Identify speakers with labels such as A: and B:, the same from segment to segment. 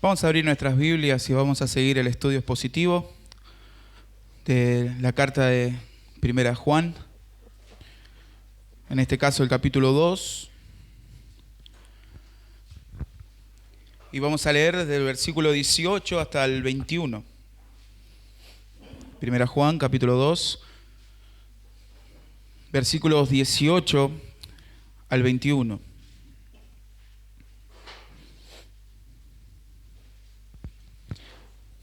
A: Vamos a abrir nuestras Biblias y vamos a seguir el estudio expositivo de la carta de Primera Juan. En este caso el capítulo 2. Y vamos a leer desde el versículo 18 hasta el 21. Primera Juan, capítulo 2, versículos 18 al 21.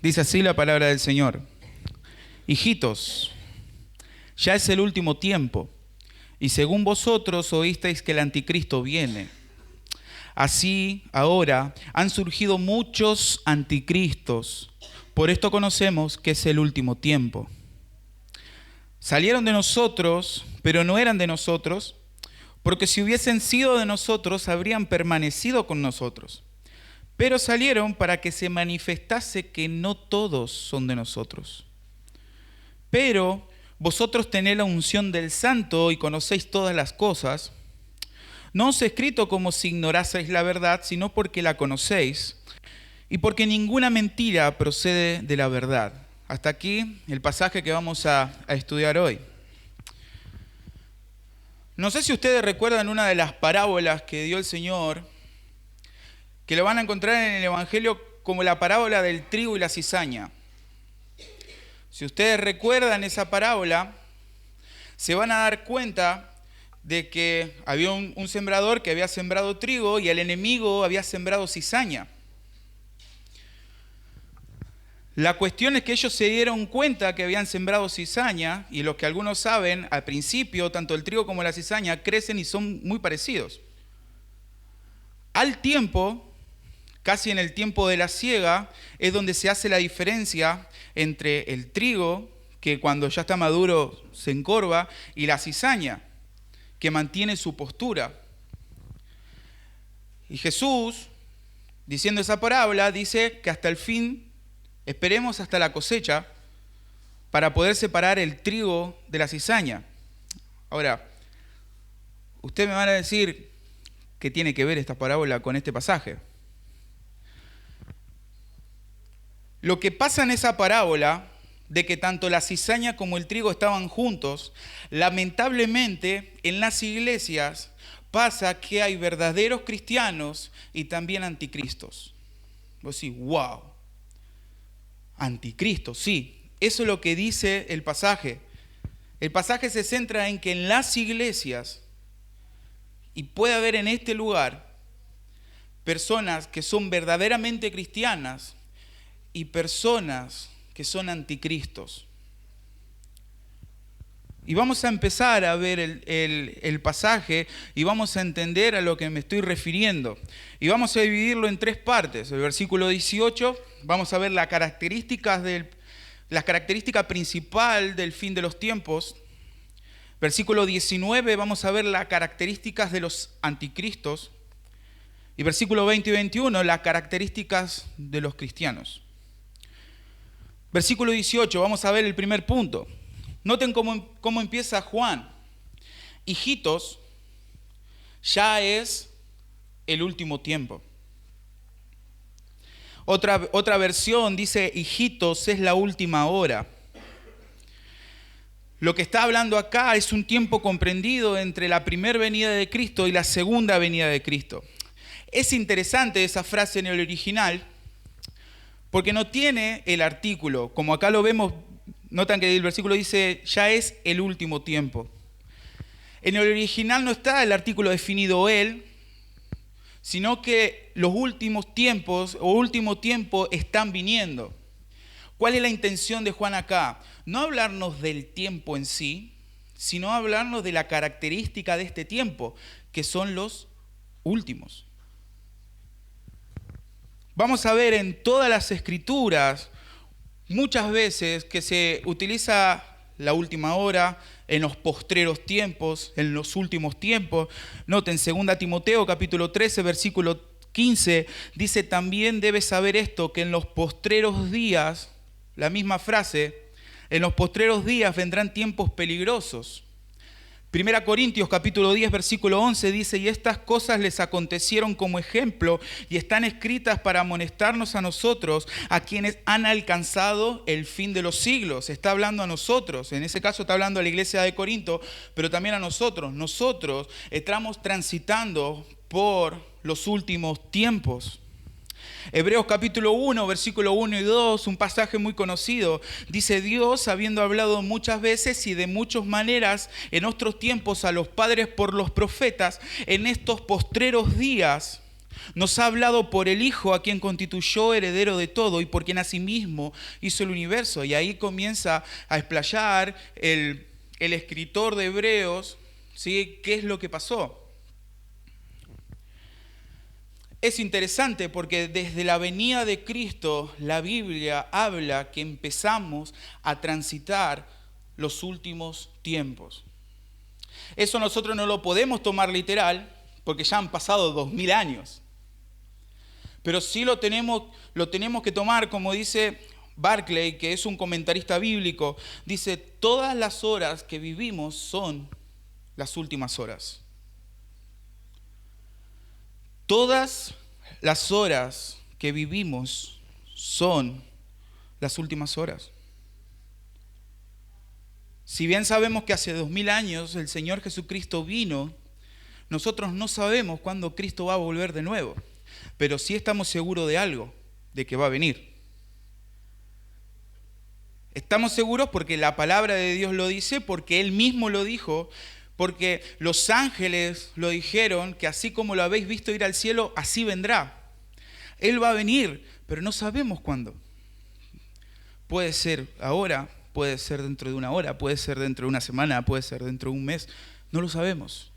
A: Dice así la palabra del Señor. Hijitos, ya es el último tiempo, y según vosotros oísteis que el anticristo viene. Así, ahora, han surgido muchos anticristos. Por esto conocemos que es el último tiempo. Salieron de nosotros, pero no eran de nosotros, porque si hubiesen sido de nosotros, habrían permanecido con nosotros. Pero salieron para que se manifestase que no todos son de nosotros. Pero vosotros tenéis la unción del Santo y conocéis todas las cosas. No os he escrito como si ignoraseis la verdad, sino porque la conocéis, y porque ninguna mentira procede de la verdad. Hasta aquí el pasaje que vamos a estudiar hoy. No sé si ustedes recuerdan una de las parábolas que dio el Señor, que lo van a encontrar en el Evangelio como la parábola del trigo y la cizaña. Si ustedes recuerdan esa parábola, se van a dar cuenta de que había un sembrador que había sembrado trigo y el enemigo había sembrado cizaña. La cuestión es que ellos se dieron cuenta que habían sembrado cizaña, y lo que algunos saben, al principio, tanto el trigo como la cizaña crecen y son muy parecidos. Al tiempo, casi en el tiempo de la siega, es donde se hace la diferencia entre el trigo, que cuando ya está maduro se encorva, y la cizaña, que mantiene su postura. Y Jesús, diciendo esa parábola, dice que hasta el fin, esperemos hasta la cosecha, para poder separar el trigo de la cizaña. Ahora, ustedes me van a decir, ¿qué tiene que ver esta parábola con este pasaje? Lo que pasa en esa parábola, de que tanto la cizaña como el trigo estaban juntos, lamentablemente en las iglesias pasa que hay verdaderos cristianos y también anticristos. Vos decís, wow, anticristo, sí, eso es lo que dice el pasaje. El pasaje se centra en que en las iglesias, y puede haber en este lugar, personas que son verdaderamente cristianas y personas que son anticristos. Y vamos a empezar a ver el pasaje y vamos a entender a lo que me estoy refiriendo. Y vamos a dividirlo en tres partes. El versículo 18, vamos a ver las características principal del fin de los tiempos. Versículo 19, vamos a ver las características de los anticristos. Y versículo 20 y 21, las características de los cristianos. Versículo 18, vamos a ver el primer punto. Noten cómo empieza Juan. Hijitos, ya es el último tiempo. Otra versión dice, hijitos, es la última hora. Lo que está hablando acá es un tiempo comprendido entre la primera venida de Cristo y la segunda venida de Cristo. Es interesante esa frase en el original, porque no tiene el artículo, como acá lo vemos. Notan que el versículo dice, ya es el último tiempo. En el original no está el artículo definido él, sino que los últimos tiempos o último tiempo están viniendo. ¿Cuál es la intención de Juan acá? No hablarnos del tiempo en sí, sino hablarnos de la característica de este tiempo, que son los últimos. Vamos a ver en todas las escrituras muchas veces que se utiliza la última hora, en los postreros tiempos, en los últimos tiempos. Noten, 2 Timoteo capítulo 13, versículo 15, dice, también debes saber esto, que en los postreros días, la misma frase, en los postreros días vendrán tiempos peligrosos, Primera Corintios capítulo 10 versículo 11 dice: y estas cosas les acontecieron como ejemplo y están escritas para amonestarnos a nosotros, a quienes han alcanzado el fin de los siglos. Está hablando a nosotros, en ese caso está hablando a la iglesia de Corinto, pero también a nosotros. Nosotros estamos transitando por los últimos tiempos. Hebreos capítulo 1, versículo 1 y 2, un pasaje muy conocido. Dice: Dios, habiendo hablado muchas veces y de muchas maneras en otros tiempos a los padres por los profetas, en estos postreros días nos ha hablado por el Hijo, a quien constituyó heredero de todo y por quien asimismo hizo el universo. Y ahí comienza a explayar el escritor de Hebreos, ¿sí?, qué es lo que pasó. Es interesante porque desde la venida de Cristo, la Biblia habla que empezamos a transitar los últimos tiempos. Eso nosotros no lo podemos tomar literal porque ya han pasado 2000 años. Pero sí lo tenemos que tomar, como dice Barclay, que es un comentarista bíblico, dice: todas las horas que vivimos son las últimas horas. Todas las horas que vivimos son las últimas horas. Si bien sabemos que hace 2000 años el Señor Jesucristo vino, nosotros no sabemos cuándo Cristo va a volver de nuevo, pero sí estamos seguros de algo, de que va a venir. Estamos seguros porque la palabra de Dios lo dice, porque Él mismo lo dijo, porque los ángeles lo dijeron, que así como lo habéis visto ir al cielo, así vendrá. Él va a venir, pero no sabemos cuándo. Puede ser ahora, puede ser dentro de una hora, puede ser dentro de una semana, puede ser dentro de un mes. No lo sabemos.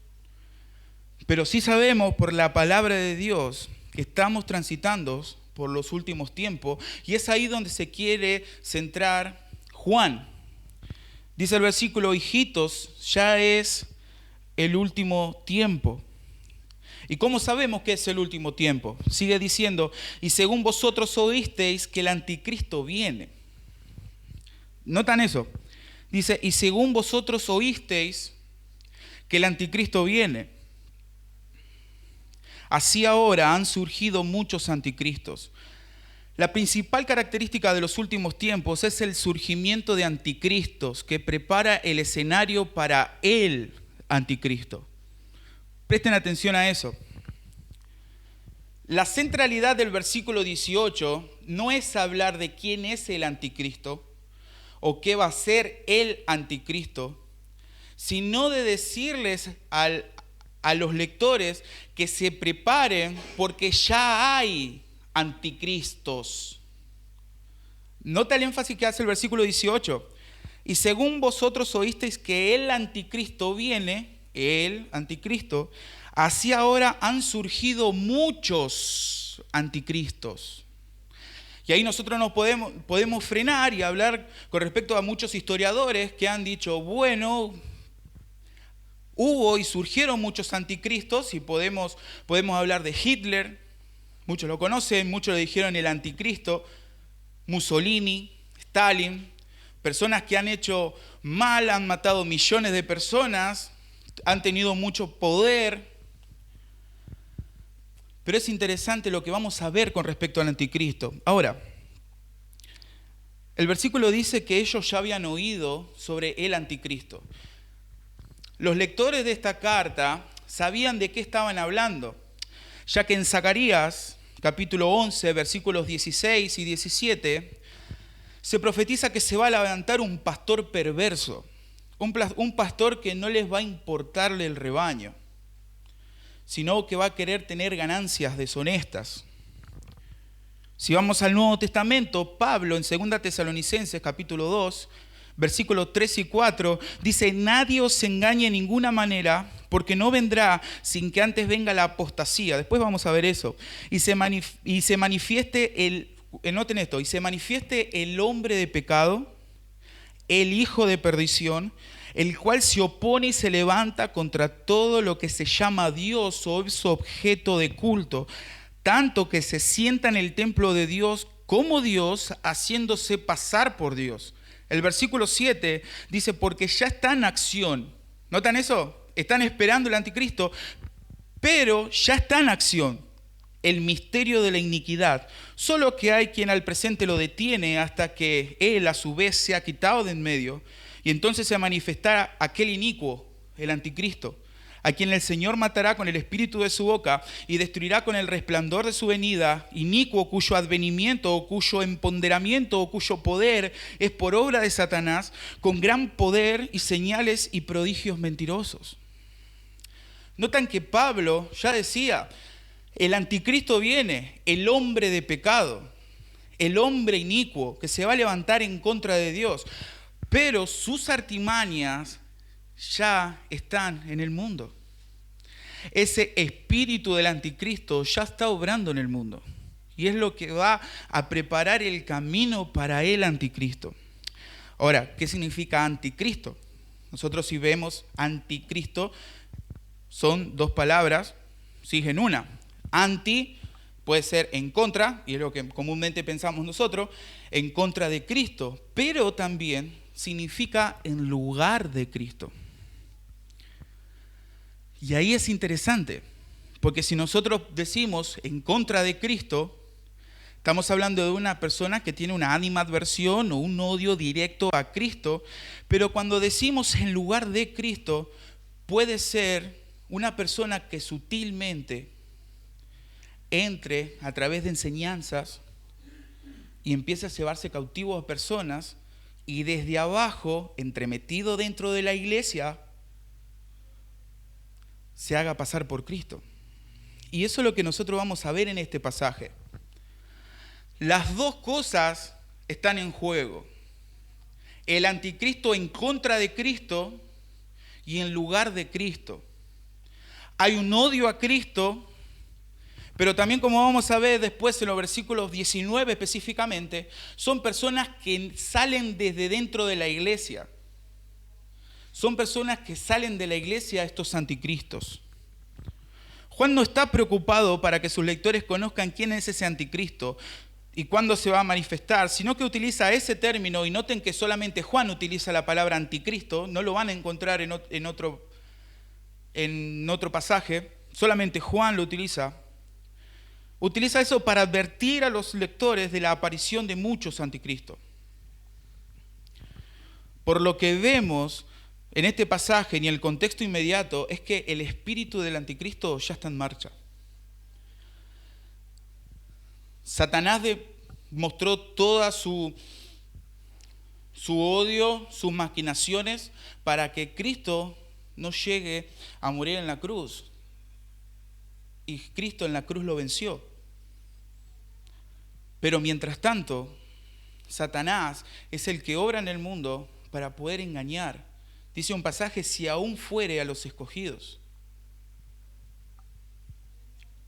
A: Pero sí sabemos por la palabra de Dios que estamos transitando por los últimos tiempos, y es ahí donde se quiere centrar Juan. Dice el versículo: hijitos, ya es el último tiempo. ¿Y cómo sabemos que es el último tiempo? Sigue diciendo: y según vosotros oísteis que el anticristo viene. ¿Notan eso? Dice: y según vosotros oísteis que el anticristo viene. Así ahora han surgido muchos anticristos. La principal característica de los últimos tiempos es el surgimiento de anticristos que prepara el escenario para el anticristo. Presten atención a eso. La centralidad del versículo 18 no es hablar de quién es el anticristo o qué va a ser el anticristo, sino de decirles a los lectores que se preparen porque ya hay anticristos. Nota el énfasis que hace el versículo 18. Y según vosotros oísteis que el anticristo viene, el anticristo, así ahora han surgido muchos anticristos. Y ahí nosotros nos podemos frenar y hablar con respecto a muchos historiadores que han dicho: bueno, hubo y surgieron muchos anticristos, y podemos hablar de Hitler. Muchos lo conocen, muchos le dijeron el anticristo, Mussolini, Stalin, personas que han hecho mal, han matado millones de personas, han tenido mucho poder. Pero es interesante lo que vamos a ver con respecto al anticristo. Ahora, el versículo dice que ellos ya habían oído sobre el anticristo. Los lectores de esta carta sabían de qué estaban hablando, ya que en Zacarías capítulo 11, versículos 16 y 17, se profetiza que se va a levantar un pastor perverso, un pastor que no les va a importarle el rebaño, sino que va a querer tener ganancias deshonestas. Si vamos al Nuevo Testamento, Pablo en 2 Tesalonicenses capítulo 2, versículos 3 y 4, dice: nadie os engañe en ninguna manera, porque no vendrá sin que antes venga la apostasía. Después vamos a ver eso. Y se manifieste noten esto, y se manifieste el hombre de pecado, el hijo de perdición, el cual se opone y se levanta contra todo lo que se llama Dios o es objeto de culto, tanto que se sienta en el templo de Dios como Dios, haciéndose pasar por Dios. El versículo 7 dice: porque ya está en acción ¿Notan eso? Están esperando el anticristo, pero ya está en acción el misterio de la iniquidad. Solo que hay quien al presente lo detiene hasta que él a su vez se ha quitado de en medio y entonces se manifestará aquel inicuo, el anticristo, a quien el Señor matará con el espíritu de su boca y destruirá con el resplandor de su venida, inicuo cuyo advenimiento o cuyo empoderamiento o cuyo poder es por obra de Satanás, con gran poder y señales y prodigios mentirosos. Notan que Pablo ya decía, el anticristo viene, el hombre de pecado, el hombre inicuo que se va a levantar en contra de Dios, pero sus artimañas ya están en el mundo. Ese espíritu del anticristo ya está obrando en el mundo y es lo que va a preparar el camino para el anticristo. Ahora, ¿qué significa anticristo? Nosotros si vemos anticristo son dos palabras, siguen una. Anti puede ser en contra, y es lo que comúnmente pensamos nosotros, en contra de Cristo, pero también significa en lugar de Cristo. Y ahí es interesante, porque si nosotros decimos en contra de Cristo, estamos hablando de una persona que tiene una animadversión o un odio directo a Cristo, pero cuando decimos en lugar de Cristo, puede ser una persona que sutilmente entre a través de enseñanzas y empiece a llevarse cautivo a personas y desde abajo, entremetido dentro de la iglesia, se haga pasar por Cristo. Y eso es lo que nosotros vamos a ver en este pasaje. Las dos cosas están en juego. El anticristo en contra de Cristo y en lugar de Cristo. Hay un odio a Cristo, pero también, como vamos a ver después en los versículos 19 específicamente, son personas que salen desde dentro de la iglesia. Son personas que salen de la iglesia, estos anticristos. Juan no está preocupado para que sus lectores conozcan quién es ese anticristo y cuándo se va a manifestar, sino que utiliza ese término, y noten que solamente Juan utiliza la palabra anticristo, no lo van a encontrar en otro pasaje, solamente Juan lo utiliza. Utiliza eso para advertir a los lectores de la aparición de muchos anticristos. Por lo que vemos en este pasaje y en el contexto inmediato es que el espíritu del anticristo ya está en marcha. Satanás mostró toda su odio, sus maquinaciones para que Cristo no llegue a morir en la cruz. Y Cristo en la cruz lo venció. Pero mientras tanto, Satanás es el que obra en el mundo para poder engañar. Dice un pasaje, si aún fuere a los escogidos.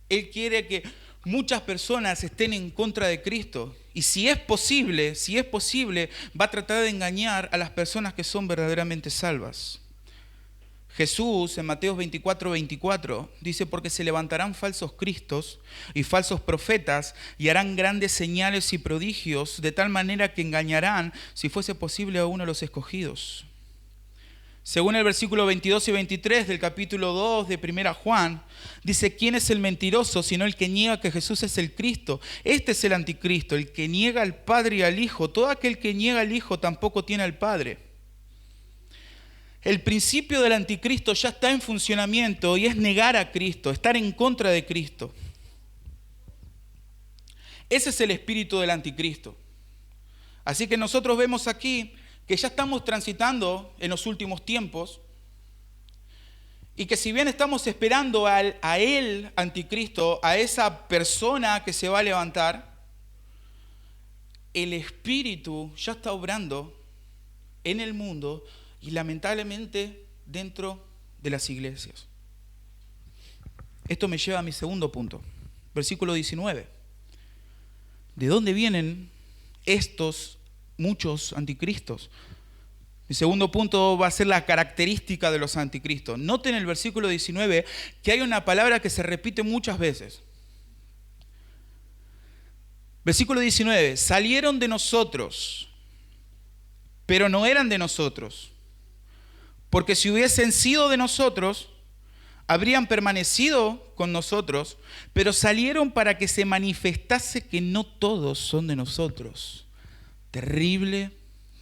A: Él quiere que muchas personas estén en contra de Cristo. Y si es posible, va a tratar de engañar a las personas que son verdaderamente salvas. Jesús en Mateo 24:24 dice, porque se levantarán falsos cristos y falsos profetas y harán grandes señales y prodigios, de tal manera que engañarán, si fuese posible, a uno de los escogidos. Según el versículo 22 y 23 del capítulo 2 de 1 Juan, dice, ¿quién es el mentiroso sino el que niega que Jesús es el Cristo? Este es el anticristo, el que niega al Padre y al Hijo. Todo aquel que niega al Hijo tampoco tiene al Padre. El principio del anticristo ya está en funcionamiento y es negar a Cristo, estar en contra de Cristo. Ese es el espíritu del anticristo. Así que nosotros vemos aquí que ya estamos transitando en los últimos tiempos y que si bien estamos esperando a el anticristo, a esa persona que se va a levantar, el espíritu ya está obrando en el mundo y lamentablemente dentro de las iglesias. Esto me lleva a mi segundo punto, versículo 19. ¿De dónde vienen estos muchos anticristos? Mi segundo punto va a ser la característica de los anticristos. Noten en el versículo 19 que hay una palabra que se repite muchas veces. Versículo 19, salieron de nosotros, pero no eran de nosotros. Porque si hubiesen sido de nosotros, habrían permanecido con nosotros, pero salieron para que se manifestase que no todos son de nosotros. Terrible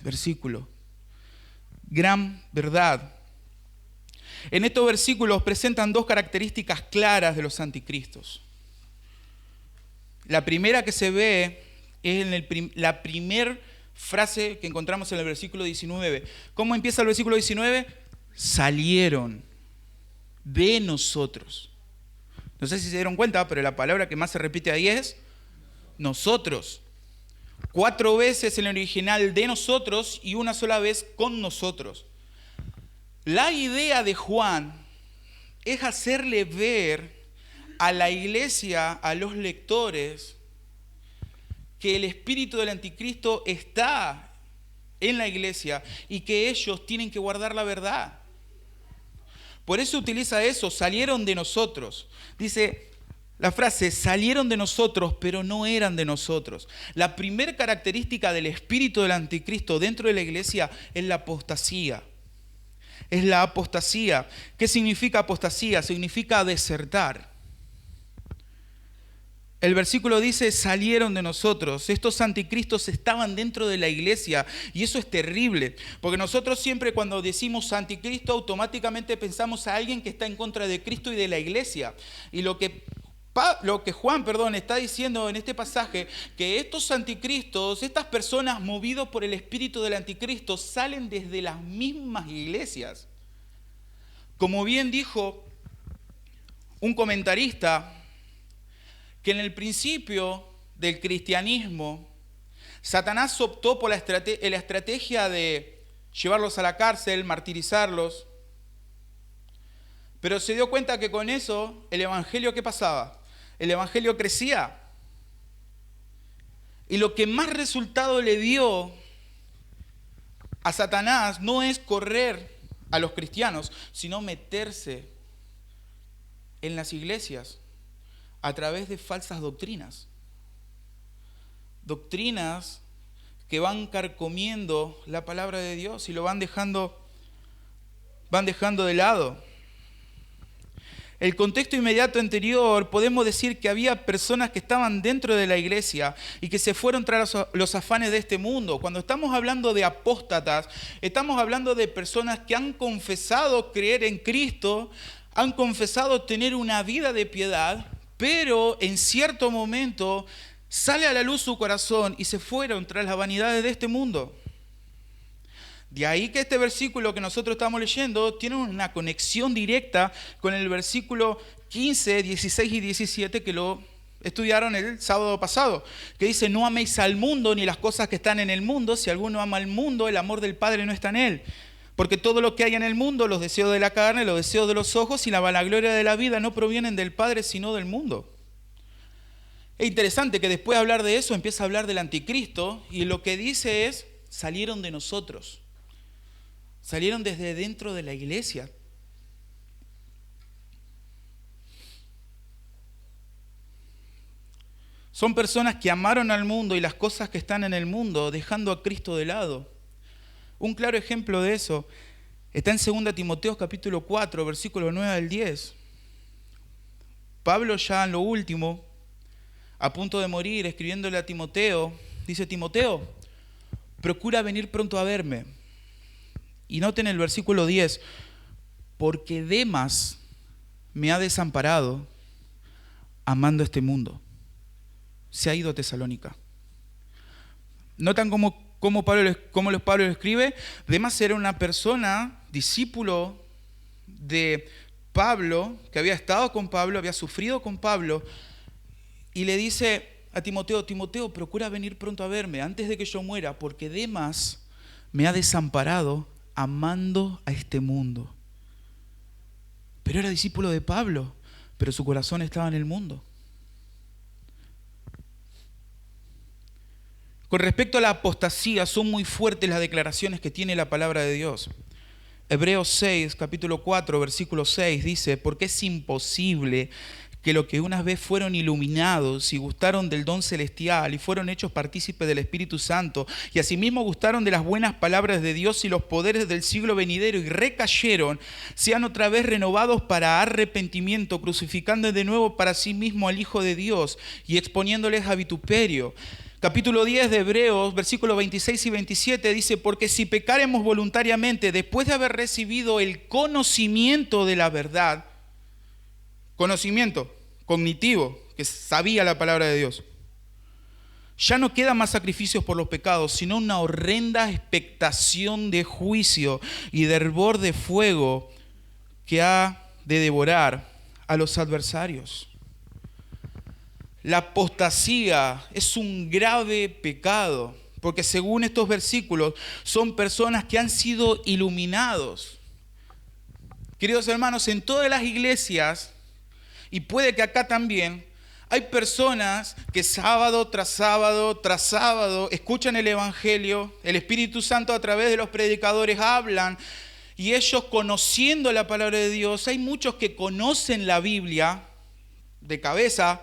A: versículo. Gran verdad. En estos versículos presentan dos características claras de los anticristos. La primera que se ve es en la primera frase que encontramos en el versículo 19. ¿Cómo empieza el versículo 19? Salieron de nosotros. No sé si se dieron cuenta, pero la palabra que más se repite ahí es nosotros. 4 veces en el original de nosotros y una sola vez con nosotros. La idea de Juan es hacerle ver a la iglesia, a los lectores, que el espíritu del anticristo está en la iglesia y que ellos tienen que guardar la verdad. Por eso utiliza eso, salieron de nosotros. Dice la frase, salieron de nosotros, pero no eran de nosotros. La primera característica del espíritu del anticristo dentro de la iglesia es la apostasía. Es la apostasía. ¿Qué significa apostasía? Significa desertar. El versículo dice, salieron de nosotros. Estos anticristos estaban dentro de la iglesia y eso es terrible. Porque nosotros siempre cuando decimos anticristo automáticamente pensamos a alguien que está en contra de Cristo y de la iglesia. Y lo que Juan está diciendo en este pasaje, que estos anticristos, estas personas movidos por el espíritu del anticristo, salen desde las mismas iglesias. Como bien dijo un comentarista, que en el principio del cristianismo, Satanás optó por la estrategia de llevarlos a la cárcel, martirizarlos, pero se dio cuenta que con eso el evangelio, ¿qué pasaba? El evangelio crecía. Y lo que más resultado le dio a Satanás no es correr a los cristianos, sino meterse en las iglesias a través de falsas doctrinas. Doctrinas que van carcomiendo la palabra de Dios y lo van dejando de lado. El contexto inmediato anterior, podemos decir que había personas que estaban dentro de la iglesia y que se fueron tras los afanes de este mundo. Cuando estamos hablando de apóstatas, estamos hablando de personas que han confesado creer en Cristo, han confesado tener una vida de piedad, pero en cierto momento sale a la luz su corazón y se fueron tras las vanidades de este mundo. De ahí que este versículo que nosotros estamos leyendo tiene una conexión directa con el versículo 15, 16 y 17 que lo estudiaron el sábado pasado, que dice, no améis al mundo ni las cosas que están en el mundo. Si alguno ama al mundo, el amor del Padre no está en él. Porque todo lo que hay en el mundo, los deseos de la carne, los deseos de los ojos y la vanagloria de la vida no provienen del Padre, sino del mundo. Es interesante que después de hablar de eso empieza a hablar del anticristo y lo que dice es, salieron de nosotros. Salieron desde dentro de la iglesia. Son personas que amaron al mundo y las cosas que están en el mundo, dejando a Cristo de lado. Un claro ejemplo de eso está en 2 Timoteo capítulo 4, versículo 9 al 10. Pablo ya en lo último, a punto de morir, escribiéndole a Timoteo, dice, Timoteo, procura venir pronto a verme. Y noten el versículo 10, porque Demas me ha desamparado amando este mundo. Se ha ido a Tesalónica. ¿Notan cómo Pablo lo escribe? Demas era una persona, discípulo de Pablo, que había estado con Pablo, había sufrido con Pablo, y le dice a Timoteo, Timoteo, procura venir pronto a verme antes de que yo muera, porque Demas me ha desamparado amando a este mundo. Pero era discípulo de Pablo, pero su corazón estaba en el mundo. Con respecto a la apostasía, son muy fuertes las declaraciones que tiene la palabra de Dios. Hebreos 6, capítulo 4, versículo 6 dice, porque es imposible que lo que una vez fueron iluminados y gustaron del don celestial y fueron hechos partícipes del Espíritu Santo y asimismo gustaron de las buenas palabras de Dios y los poderes del siglo venidero y recayeron, sean otra vez renovados para arrepentimiento, crucificando de nuevo para sí mismo al Hijo de Dios y exponiéndoles a vituperio. Capítulo 10 de Hebreos, versículos 26 y 27 dice, porque si pecaremos voluntariamente después de haber recibido el conocimiento de la verdad, conocimiento cognitivo, que sabía la palabra de Dios, ya no quedan más sacrificios por los pecados, sino una horrenda expectación de juicio y de hervor de fuego que ha de devorar a los adversarios. La apostasía es un grave pecado, porque según estos versículos son personas que han sido iluminados. Queridos hermanos, en todas las iglesias, y puede que acá también, hay personas que sábado tras sábado tras sábado escuchan el Evangelio, el Espíritu Santo a través de los predicadores hablan, y ellos conociendo la palabra de Dios, hay muchos que conocen la Biblia de cabeza,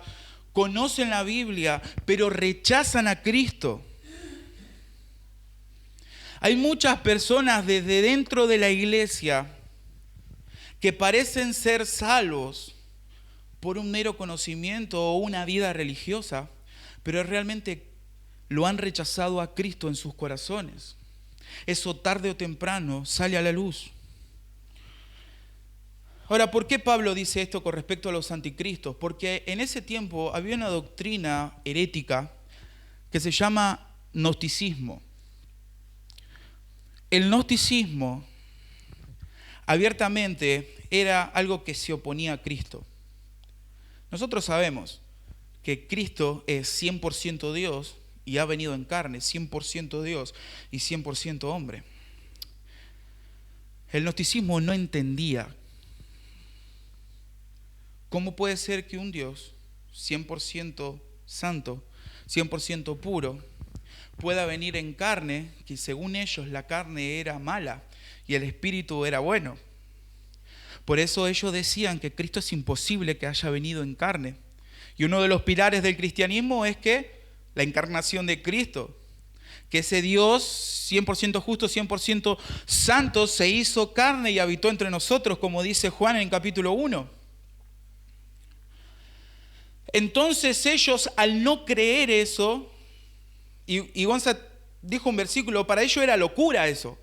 A: conocen la Biblia, pero rechazan a Cristo. Hay muchas personas desde dentro de la iglesia que parecen ser salvos por un mero conocimiento o una vida religiosa, pero realmente lo han rechazado a Cristo en sus corazones. Eso tarde o temprano sale a la luz. Ahora, ¿por qué Pablo dice esto con respecto a los anticristos? Porque en ese tiempo había una doctrina herética que se llama gnosticismo. El gnosticismo abiertamente era algo que se oponía a Cristo. Nosotros sabemos que Cristo es 100% Dios y ha venido en carne, 100% Dios y 100% hombre. El gnosticismo no entendía cómo puede ser que un Dios 100% santo, 100% puro, pueda venir en carne, que según ellos la carne era mala y el espíritu era bueno. Por eso ellos decían que Cristo es imposible que haya venido en carne. Y uno de los pilares del cristianismo es que la encarnación de Cristo, que ese Dios 100% justo, 100% santo, se hizo carne y habitó entre nosotros, como dice Juan en capítulo 1. Entonces ellos, al no creer eso, y Gonza dijo un versículo, para ellos era locura eso.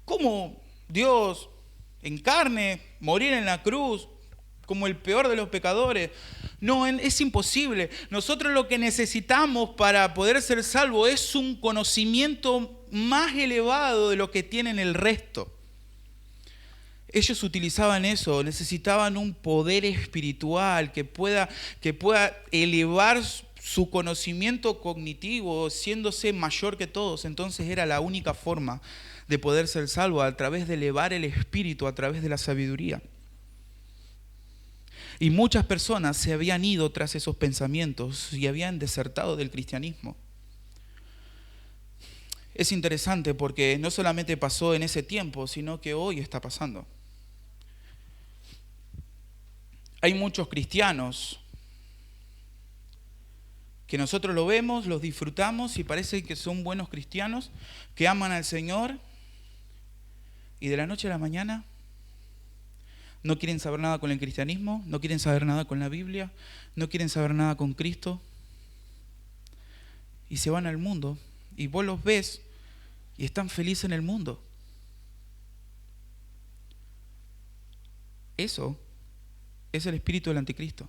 A: ¿Cómo Dios en carne, morir en la cruz, como el peor de los pecadores? No, es imposible. Nosotros lo que necesitamos para poder ser salvos es un conocimiento más elevado de lo que tienen el resto. Ellos utilizaban eso, necesitaban un poder espiritual que pueda elevar su conocimiento cognitivo, siéndose mayor que todos. Entonces era la única forma de poder ser salvo, a través de elevar el espíritu, a través de la sabiduría. Y muchas personas se habían ido tras esos pensamientos y habían desertado del cristianismo. Es interesante porque no solamente pasó en ese tiempo, sino que hoy está pasando. Hay muchos cristianos que nosotros lo vemos, los disfrutamos y parece que son buenos cristianos, que aman al Señor y de la noche a la mañana no quieren saber nada con el cristianismo, no quieren saber nada con la Biblia, no quieren saber nada con Cristo y se van al mundo y vos los ves y están felices en el mundo. Eso es el espíritu del anticristo.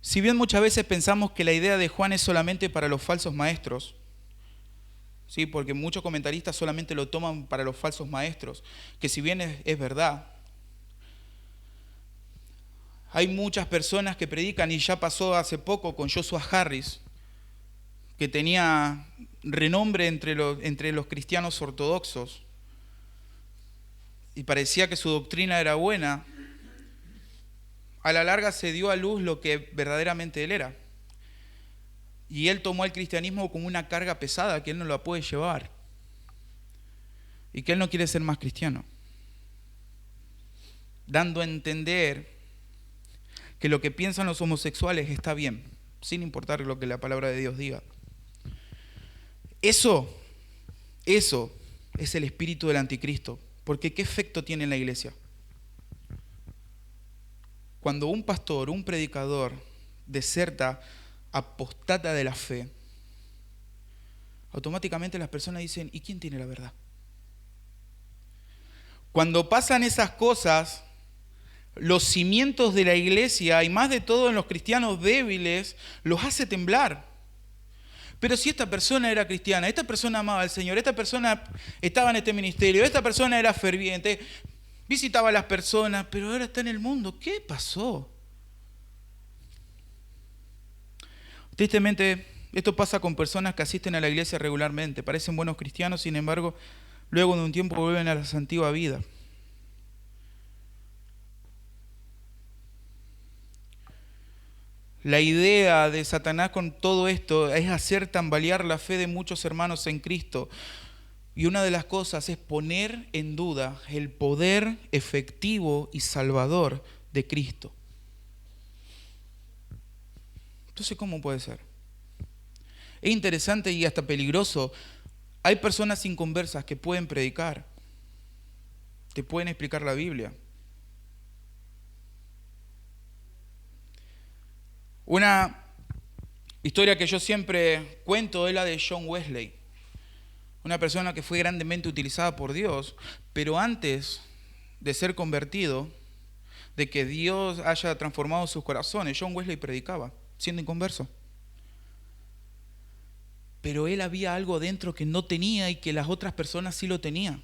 A: Si bien muchas veces pensamos que la idea de Juan es solamente para los falsos maestros, ¿sí? Porque muchos comentaristas solamente lo toman para los falsos maestros, que si bien es verdad, hay muchas personas que predican, y ya pasó hace poco con Joshua Harris, que tenía renombre entre los cristianos ortodoxos, y parecía que su doctrina era buena. A la larga se dio a luz lo que verdaderamente él era. Y él tomó el cristianismo como una carga pesada que él no la puede llevar. y que él no quiere ser más cristiano, dando a entender que lo que piensan los homosexuales está bien, sin importar lo que la palabra de Dios diga. Eso es el espíritu del anticristo, porque ¿qué efecto tiene en la iglesia? Cuando un pastor, un predicador, deserta, apostata de la fe, automáticamente las personas dicen, ¿y quién tiene la verdad? Cuando pasan esas cosas, los cimientos de la iglesia, y más de todo en los cristianos débiles, los hace temblar. Pero si esta persona era cristiana, esta persona amaba al Señor, esta persona estaba en este ministerio, esta persona era ferviente, visitaba a las personas, pero ahora está en el mundo, ¿qué pasó? Tristemente, esto pasa con personas que asisten a la iglesia regularmente, parecen buenos cristianos, sin embargo, luego de un tiempo vuelven a la antigua vida. La idea de Satanás con todo esto es hacer tambalear la fe de muchos hermanos en Cristo. Y una de las cosas es poner en duda el poder efectivo y salvador de Cristo. Entonces, ¿cómo puede ser? Es interesante y hasta peligroso. Hay personas inconversas que pueden predicar, te pueden explicar la Biblia. Una historia que yo siempre cuento es la de John Wesley, una persona que fue grandemente utilizada por Dios, pero antes de ser convertido, de que Dios haya transformado sus corazones, John Wesley predicaba, siendo inconverso. Pero él había algo dentro que no tenía y que las otras personas sí lo tenían.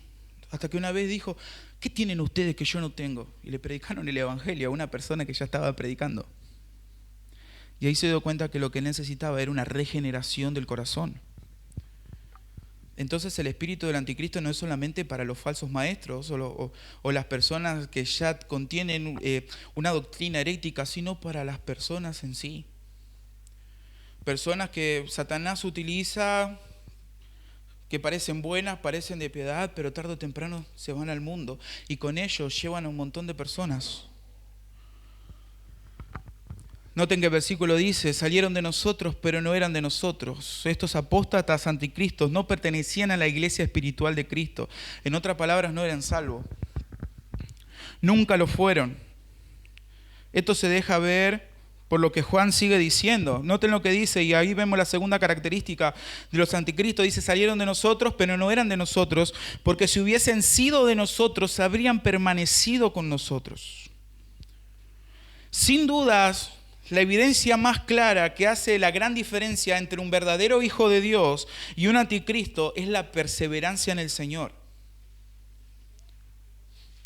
A: Hasta que una vez dijo, ¿qué tienen ustedes que yo no tengo? Y le predicaron el evangelio a una persona que ya estaba predicando. Y ahí se dio cuenta que lo que él necesitaba era una regeneración del corazón. Entonces el espíritu del anticristo no es solamente para los falsos maestros o las personas que ya contienen una doctrina herética, sino para las personas en sí. Personas que Satanás utiliza, que parecen buenas, parecen de piedad, pero tarde o temprano se van al mundo. Y con ellos llevan a un montón de personas. Noten que el versículo dice, salieron de nosotros, pero no eran de nosotros. Estos apóstatas anticristos no pertenecían a la iglesia espiritual de Cristo. En otras palabras, no eran salvos. Nunca lo fueron. Esto se deja ver por lo que Juan sigue diciendo. Noten lo que dice, y ahí vemos la segunda característica de los anticristos. Dice, salieron de nosotros, pero no eran de nosotros, porque si hubiesen sido de nosotros, habrían permanecido con nosotros. Sin dudas, la evidencia más clara que hace la gran diferencia entre un verdadero hijo de Dios y un anticristo es la perseverancia en el Señor.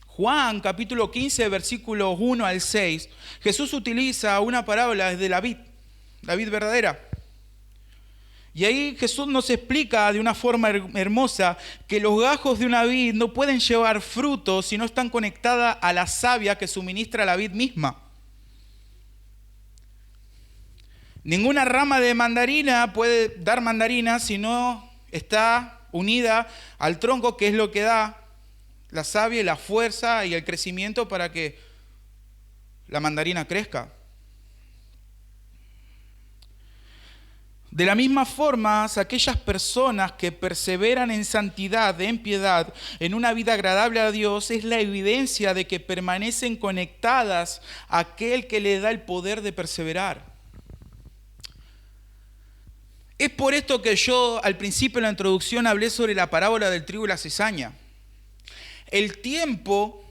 A: Juan, capítulo 15, versículos 1 al 6, Jesús utiliza una parábola de la vid verdadera. Y ahí Jesús nos explica de una forma hermosa que los gajos de una vid no pueden llevar frutos si no están conectadas a la savia que suministra la vid misma. Ninguna rama de mandarina puede dar mandarina si no está unida al tronco, que es lo que da la savia, la fuerza y el crecimiento para que la mandarina crezca. De la misma forma, aquellas personas que perseveran en santidad, en piedad, en una vida agradable a Dios, es la evidencia de que permanecen conectadas a aquel que le da el poder de perseverar. Es por esto que yo al principio en la introducción hablé sobre la parábola del trigo y la cizaña. El tiempo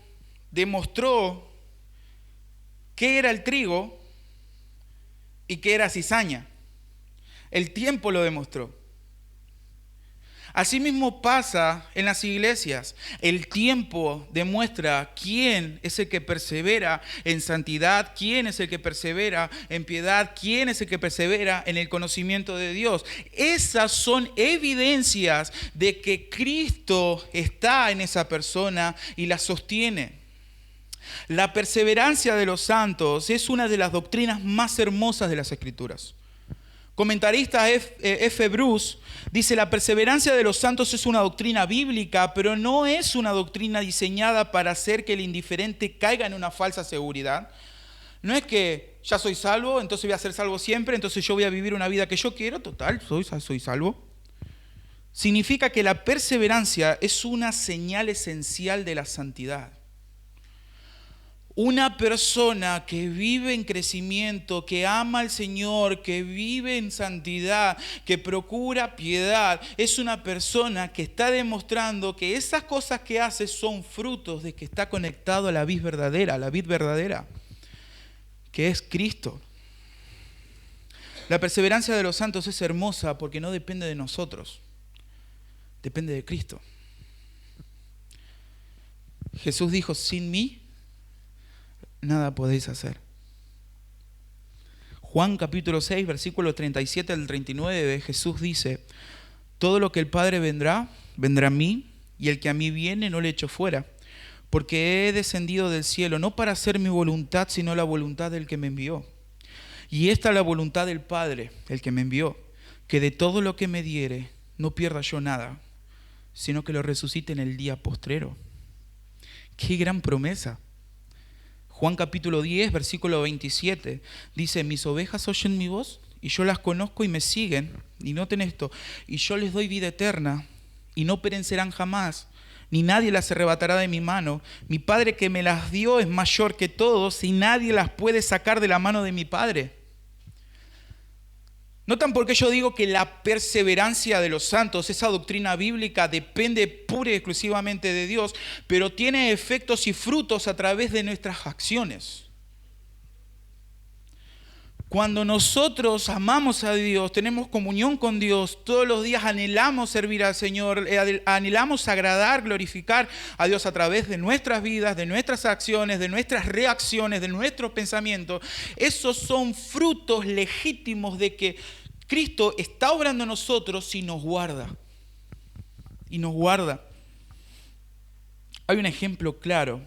A: demostró qué era el trigo y qué era cizaña. El tiempo lo demostró. Asimismo pasa en las iglesias. El tiempo demuestra quién es el que persevera en santidad, quién es el que persevera en piedad, quién es el que persevera en el conocimiento de Dios. Esas son evidencias de que Cristo está en esa persona y la sostiene. La perseverancia de los santos es una de las doctrinas más hermosas de las Escrituras. comentarista F. Bruce dice: la perseverancia de los santos es una doctrina bíblica, pero no es una doctrina diseñada para hacer que el indiferente caiga en una falsa seguridad. No es que ya soy salvo, entonces voy a ser salvo siempre, entonces yo voy a vivir una vida que yo quiero, total, soy salvo. Significa que la perseverancia es una señal esencial de la santidad. Una persona que vive en crecimiento, que ama al Señor, que vive en santidad, que procura piedad, es una persona que está demostrando que esas cosas que hace son frutos de que está conectado a la vid verdadera, que es Cristo. La perseverancia de los santos es hermosa porque no depende de nosotros, depende de Cristo. Jesús dijo: sin mí nada podéis hacer. Juan capítulo 6, versículos 37 al 39, Jesús dice: todo lo que el Padre vendrá a mí, y el que a mí viene no le echo fuera, porque he descendido del cielo, no para hacer mi voluntad, sino la voluntad del que me envió. Y esta es la voluntad del Padre, el que me envió, que de todo lo que me diere no pierda yo nada, sino que lo resucite en el día postrero. ¡Qué gran promesa! Juan capítulo 10, versículo 27, dice: mis ovejas oyen mi voz, y yo las conozco y me siguen. Y noten esto: y yo les doy vida eterna, y no perecerán jamás, ni nadie las arrebatará de mi mano. Mi Padre que me las dio es mayor que todos, y nadie las puede sacar de la mano de mi Padre. ¿Notan por qué yo digo que la perseverancia de los santos, esa doctrina bíblica, depende pura y exclusivamente de Dios, pero tiene efectos y frutos a través de nuestras acciones? Cuando nosotros amamos a Dios, tenemos comunión con Dios, todos los días anhelamos servir al Señor, anhelamos agradar, glorificar a Dios a través de nuestras vidas, de nuestras acciones, de nuestras reacciones, de nuestros pensamientos. Esos son frutos legítimos de que Cristo está obrando en nosotros y nos guarda. Y nos guarda. Hay un ejemplo claro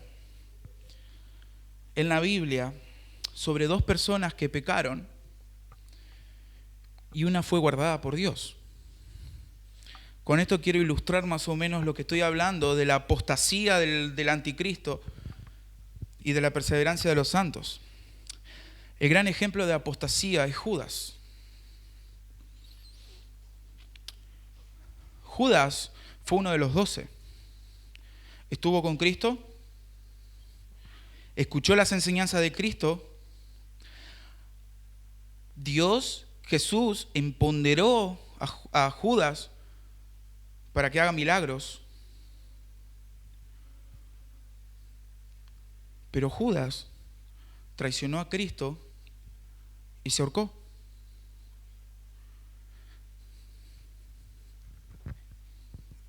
A: en la Biblia sobre dos personas que pecaron y una fue guardada por Dios. Con esto quiero ilustrar más o menos lo que estoy hablando de la apostasía del anticristo y de la perseverancia de los santos. El gran ejemplo de apostasía es Judas. Judas fue uno de los 12. Estuvo con Cristo, escuchó las enseñanzas de Cristo. Dios, Jesús, empoderó a Judas para que haga milagros. Pero Judas traicionó a Cristo y se ahorcó.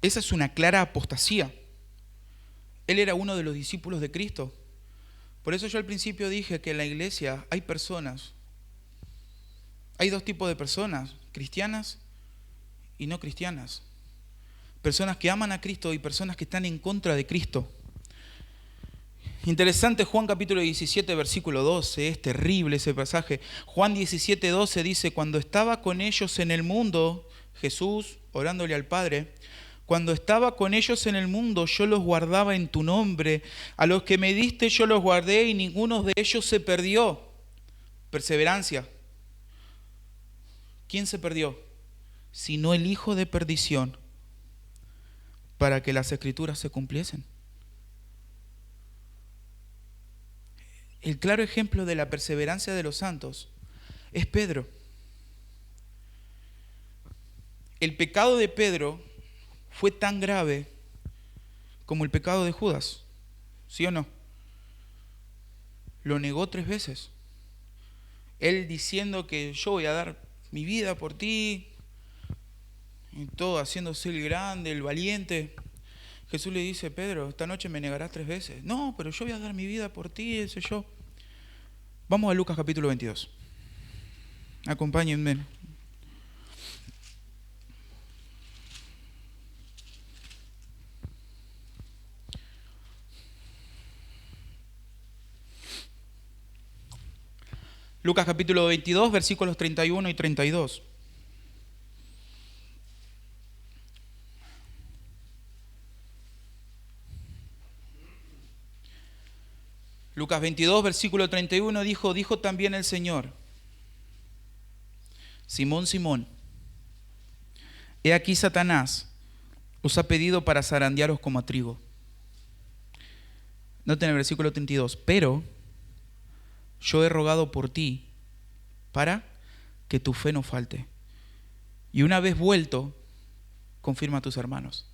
A: Esa es una clara apostasía. Él era uno de los discípulos de Cristo. Por eso yo al principio dije que en la iglesia hay personas. Hay dos tipos de personas: cristianas y no cristianas. Personas que aman a Cristo y personas que están en contra de Cristo. Interesante, Juan capítulo 17, versículo 12, es terrible ese pasaje. Juan 17, 12 dice: cuando estaba con ellos en el mundo, Jesús orándole al Padre, cuando estaba con ellos en el mundo, yo los guardaba en tu nombre. A los que me diste yo los guardé y ninguno de ellos se perdió. Perseverancia. ¿Quién se perdió? Sino el hijo de perdición, para que las escrituras se cumpliesen. El claro ejemplo de la perseverancia de los santos es Pedro. El pecado de Pedro fue tan grave como el pecado de Judas, ¿sí o no? Lo negó 3 veces. Él diciendo que yo voy a dar mi vida por ti, y todo haciéndose el grande, el valiente. Jesús le dice: Pedro, esta noche me negarás 3 veces. No, pero yo voy a dar mi vida por ti, ese yo. Vamos a Lucas capítulo 22. Acompáñenme. Lucas capítulo 22, versículos 31 y 32. Lucas 22, versículo 31 dijo también el Señor: Simón, Simón, he aquí Satanás os ha pedido para zarandearos como a trigo. Noten el versículo 32. Pero yo he rogado por ti para que tu fe no falte. Y una vez vuelto, confirma a tus hermanos.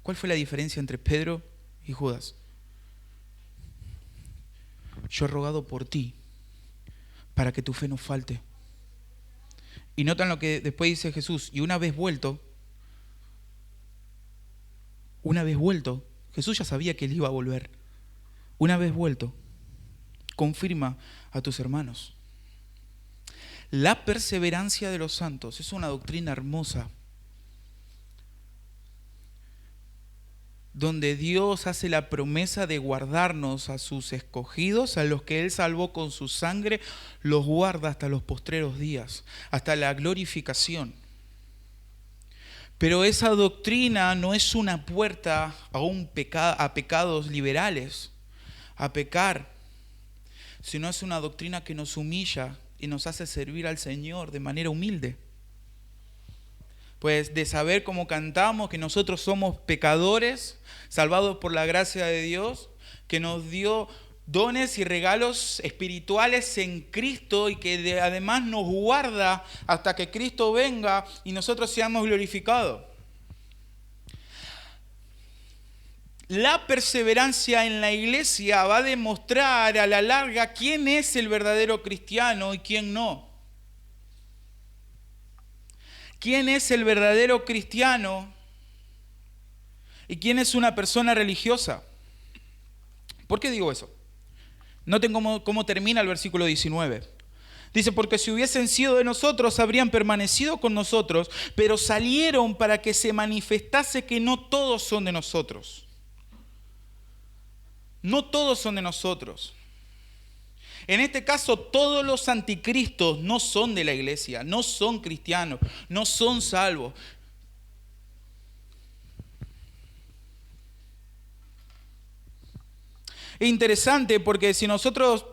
A: ¿Cuál fue la diferencia entre Pedro y Judas? Yo he rogado por ti para que tu fe no falte. Y notan lo que después dice Jesús. Y una vez vuelto, Jesús ya sabía que él iba a volver. Una vez vuelto, confirma a tus hermanos. La perseverancia de los santos es una doctrina hermosa, donde Dios hace la promesa de guardarnos a sus escogidos, a los que Él salvó con su sangre, los guarda hasta los postreros días, hasta la glorificación. Pero esa doctrina no es una puerta a pecados liberales, a pecar, sino es una doctrina que nos humilla y nos hace servir al Señor de manera humilde. Pues de saber, como cantamos, que nosotros somos pecadores, salvados por la gracia de Dios, que nos dio dones y regalos espirituales en Cristo y que además nos guarda hasta que Cristo venga y nosotros seamos glorificados. La perseverancia en la iglesia va a demostrar a la larga quién es el verdadero cristiano y quién no. ¿Quién es el verdadero cristiano y quién es una persona religiosa? ¿Por qué digo eso? Noten cómo termina el versículo 19. Dice, porque si hubiesen sido de nosotros, habrían permanecido con nosotros, pero salieron para que se manifestase que no todos son de nosotros. No todos son de nosotros. En este caso, todos los anticristos no son de la iglesia, no son cristianos, no son salvos. Es interesante porque si nosotros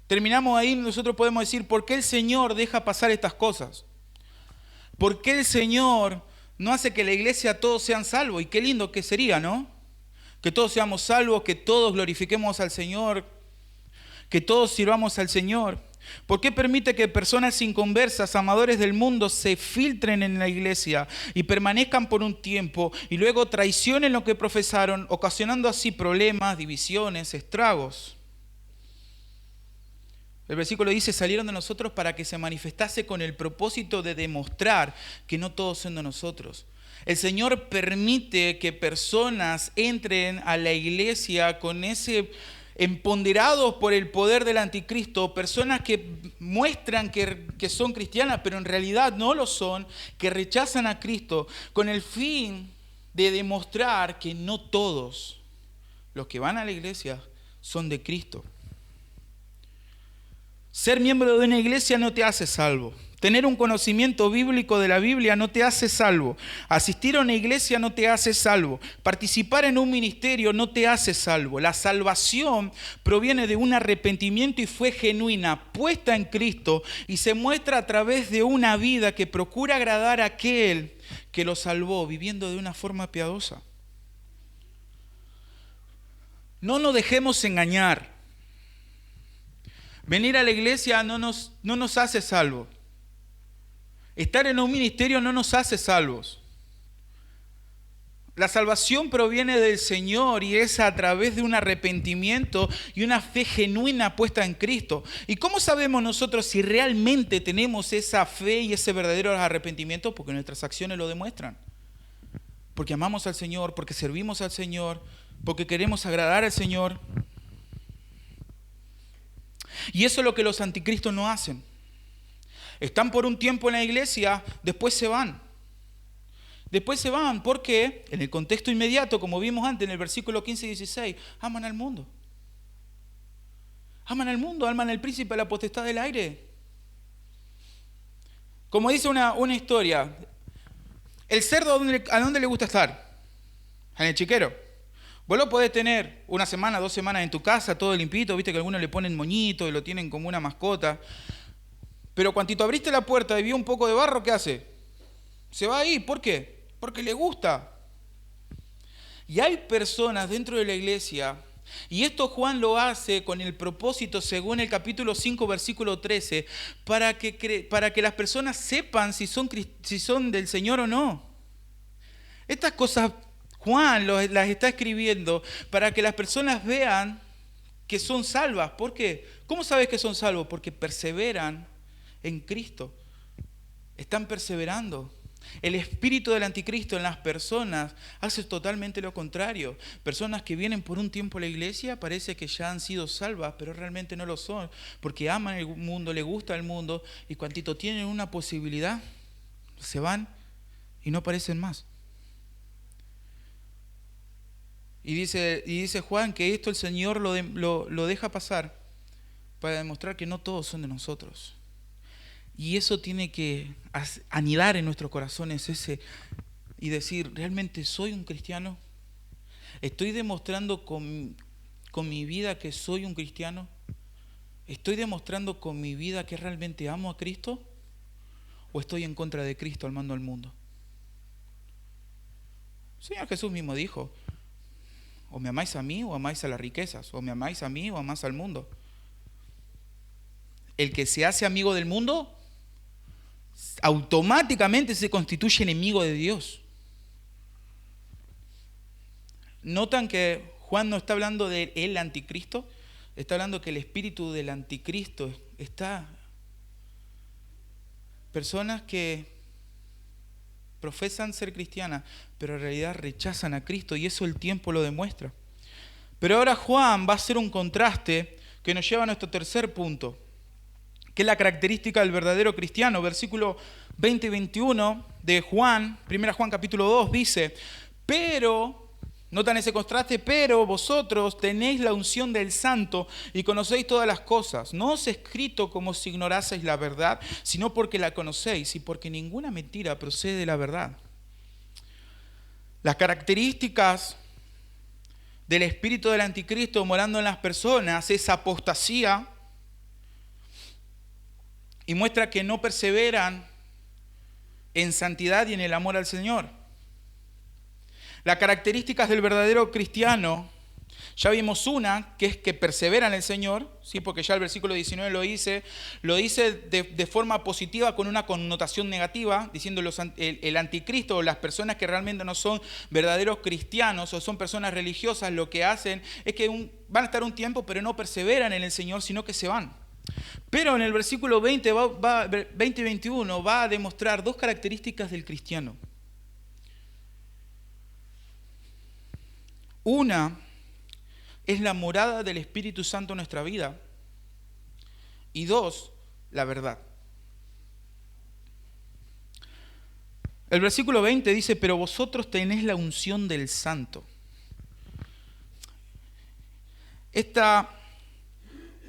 A: terminamos ahí, nosotros podemos decir, ¿por qué el Señor deja pasar estas cosas? ¿Por qué el Señor no hace que la iglesia todos sean salvos? Y qué lindo que sería, ¿no? Que todos seamos salvos, que todos glorifiquemos al Señor, que todos sirvamos al Señor. ¿Por qué permite que personas inconversas, amadores del mundo, se filtren en la iglesia y permanezcan por un tiempo y luego traicionen lo que profesaron, ocasionando así problemas, divisiones, estragos? El versículo dice, salieron de nosotros para que se manifestase con el propósito de demostrar que no todos son de nosotros. El Señor permite que personas entren a la iglesia con ese empoderados por el poder del anticristo, personas que muestran que son cristianas, pero en realidad no lo son, que rechazan a Cristo, con el fin de demostrar que no todos los que van a la iglesia son de Cristo. Ser miembro de una iglesia no te hace salvo. Tener un conocimiento bíblico de la Biblia no te hace salvo. Asistir a una iglesia no te hace salvo. Participar en un ministerio no te hace salvo. La salvación proviene de un arrepentimiento y fe genuina, puesta en Cristo, y se muestra a través de una vida que procura agradar a aquel que lo salvó, viviendo de una forma piadosa. No nos dejemos engañar. Venir a la iglesia no nos hace salvos. Estar en un ministerio no nos hace salvos. La salvación proviene del Señor y es a través de un arrepentimiento y una fe genuina puesta en Cristo. ¿Y cómo sabemos nosotros si realmente tenemos esa fe y ese verdadero arrepentimiento? Porque nuestras acciones lo demuestran. Porque amamos al Señor, porque servimos al Señor, porque queremos agradar al Señor. Y eso es lo que los anticristos no hacen. Están por un tiempo en la iglesia, después se van. Después se van porque, en el contexto inmediato, como vimos antes en el versículo 15 y 16, aman al mundo. Aman al mundo, aman al príncipe de la potestad del aire. Como dice una historia, ¿el cerdo a dónde le gusta estar? En el chiquero. Vos lo podés tener una semana, 2 semanas en tu casa, todo limpito, viste que algunos le ponen moñito y lo tienen como una mascota. Pero cuantito abriste la puerta y vio un poco de barro, ¿qué hace? Se va ahí. ¿Por qué? Porque le gusta. Y hay personas dentro de la iglesia, y esto Juan lo hace con el propósito, según el capítulo 5, versículo 13, para que las personas sepan si son del Señor o no. Estas cosas Juan las está escribiendo para que las personas vean que son salvas. ¿Por qué? ¿Cómo sabes que son salvos? Porque perseveran en Cristo. Están perseverando. El espíritu del anticristo en las personas hace totalmente lo contrario. Personas que vienen por un tiempo a la iglesia parece que ya han sido salvas, pero realmente no lo son, porque aman el mundo, les gusta el mundo, y cuantito tienen una posibilidad, se van y no aparecen más. Y dice Juan que esto el Señor lo deja pasar para demostrar que no todos son de nosotros. Y eso tiene que anidar en nuestros corazones y decir, ¿realmente soy un cristiano? ¿Estoy demostrando con mi vida que soy un cristiano? ¿Estoy demostrando con mi vida que realmente amo a Cristo? ¿O estoy en contra de Cristo amando al mundo? El Señor Jesús mismo dijo, o me amáis a mí o amáis a las riquezas, o me amáis a mí o amáis al mundo. El que se hace amigo del mundo automáticamente se constituye enemigo de Dios. Notan que Juan no está hablando del anticristo, está hablando que el espíritu del anticristo está. Personas que profesan ser cristianas, pero en realidad rechazan a Cristo, y eso el tiempo lo demuestra. Pero ahora Juan va a hacer un contraste que nos lleva a nuestro tercer punto, que es la característica del verdadero cristiano. Versículo 20 y 21 de Juan, 1 Juan capítulo 2, dice, pero, notan ese contraste, pero vosotros tenéis la unción del Santo y conocéis todas las cosas. No os he escrito como si ignoraseis la verdad, sino porque la conocéis y porque ninguna mentira procede de la verdad. Las características del espíritu del anticristo morando en las personas es apostasía, y muestra que no perseveran en santidad y en el amor al Señor. Las características del verdadero cristiano, ya vimos una, que es que persevera en el Señor, ¿sí? Porque ya el versículo 19 lo dice de forma positiva con una connotación negativa, diciendo el anticristo o las personas que realmente no son verdaderos cristianos o son personas religiosas, lo que hacen es que van a estar un tiempo, pero no perseveran en el Señor, sino que se van. Pero en el versículo 20 y 21 va a demostrar dos características del cristiano. Una es la morada del Espíritu Santo en nuestra vida. Y dos, la verdad. El versículo 20 dice, pero vosotros tenéis la unción del Santo. Esta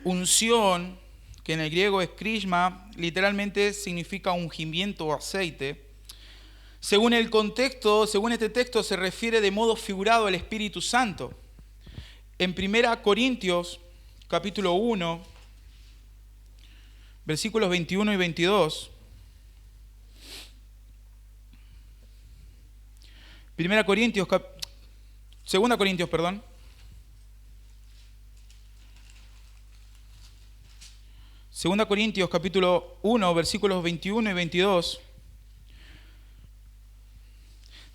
A: unción, que en el griego es krisma, literalmente significa ungimiento o aceite. Según el contexto, según este texto, se refiere de modo figurado al Espíritu Santo. En 1 Corintios, capítulo 1, versículos 21 y 22. 2 Corintios, perdón. 2 Corintios capítulo 1, versículos 21 y 22,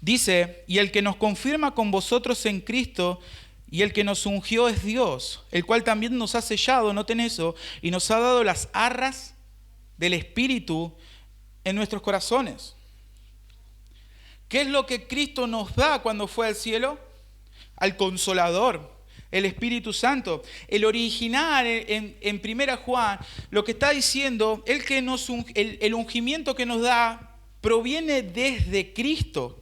A: dice, y el que nos confirma con vosotros en Cristo y el que nos ungió es Dios, el cual también nos ha sellado, noten eso, y nos ha dado las arras del Espíritu en nuestros corazones. ¿Qué es lo que Cristo nos da cuando fue al cielo? Al Consolador, el Espíritu Santo. El original en 1 Juan, lo que está diciendo, el ungimiento que nos da proviene desde Cristo.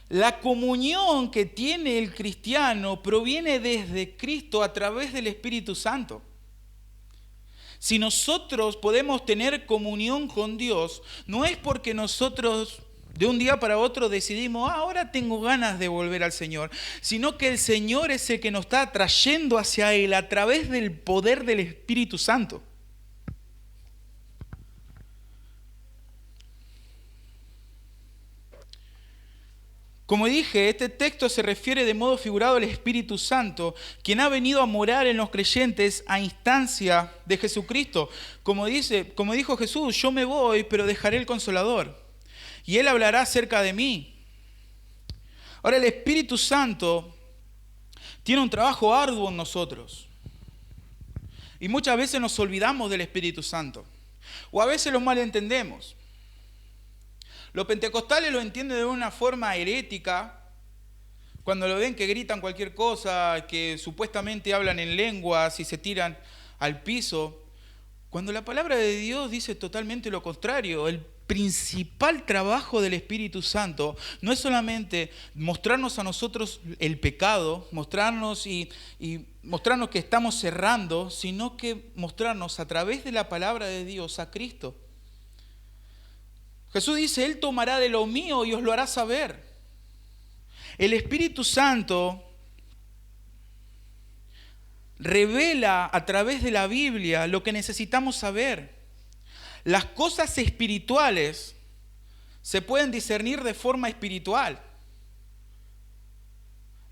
A: La comunión que tiene el cristiano proviene desde Cristo a través del Espíritu Santo. Si nosotros podemos tener comunión con Dios, no es porque nosotros De un día para otro decidimos, ahora tengo ganas de volver al Señor, sino que el Señor es el que nos está atrayendo hacia Él a través del poder del Espíritu Santo. Como dije, este texto se refiere de modo figurado al Espíritu Santo, quien ha venido a morar en los creyentes a instancia de Jesucristo. Como dijo Jesús, yo me voy, pero dejaré el Consolador, y Él hablará acerca de mí. Ahora, el Espíritu Santo tiene un trabajo arduo en nosotros, y muchas veces nos olvidamos del Espíritu Santo, o a veces lo malentendemos. Los pentecostales lo entienden de una forma herética, cuando lo ven que gritan cualquier cosa, que supuestamente hablan en lenguas y se tiran al piso, cuando la palabra de Dios dice totalmente lo contrario. El principal trabajo del Espíritu Santo no es solamente mostrarnos a nosotros el pecado, mostrarnos y mostrarnos que estamos errando, sino que mostrarnos a través de la palabra de Dios a Cristo. Jesús dice, Él tomará de lo mío y os lo hará saber. El Espíritu Santo revela a través de la Biblia lo que necesitamos saber. Las cosas espirituales se pueden discernir de forma espiritual.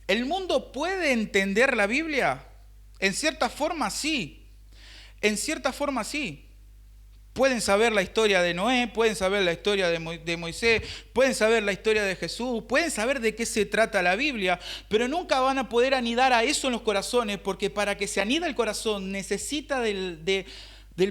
A: ¿El mundo puede entender la Biblia? En cierta forma sí. En cierta forma sí. Pueden saber la historia de Noé, pueden saber la historia de Moisés, pueden saber la historia de Jesús, pueden saber de qué se trata la Biblia, pero nunca van a poder anidar a eso en los corazones, porque para que se anida el corazón necesita del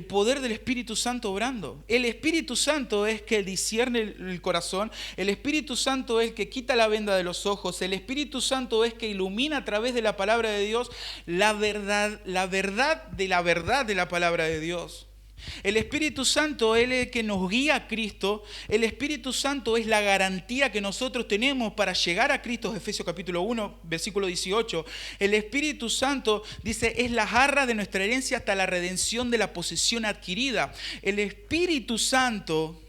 A: poder del Espíritu Santo obrando. El Espíritu Santo es que discierne el corazón, el Espíritu Santo es el que quita la venda de los ojos, el Espíritu Santo es que ilumina a través de la palabra de Dios la verdad de la palabra de Dios. El Espíritu Santo es el que nos guía a Cristo. El Espíritu Santo es la garantía que nosotros tenemos para llegar a Cristo. Efesios capítulo 1, versículo 18. El Espíritu Santo, dice, es la jarra de nuestra herencia hasta la redención de la posesión adquirida. El Espíritu Santo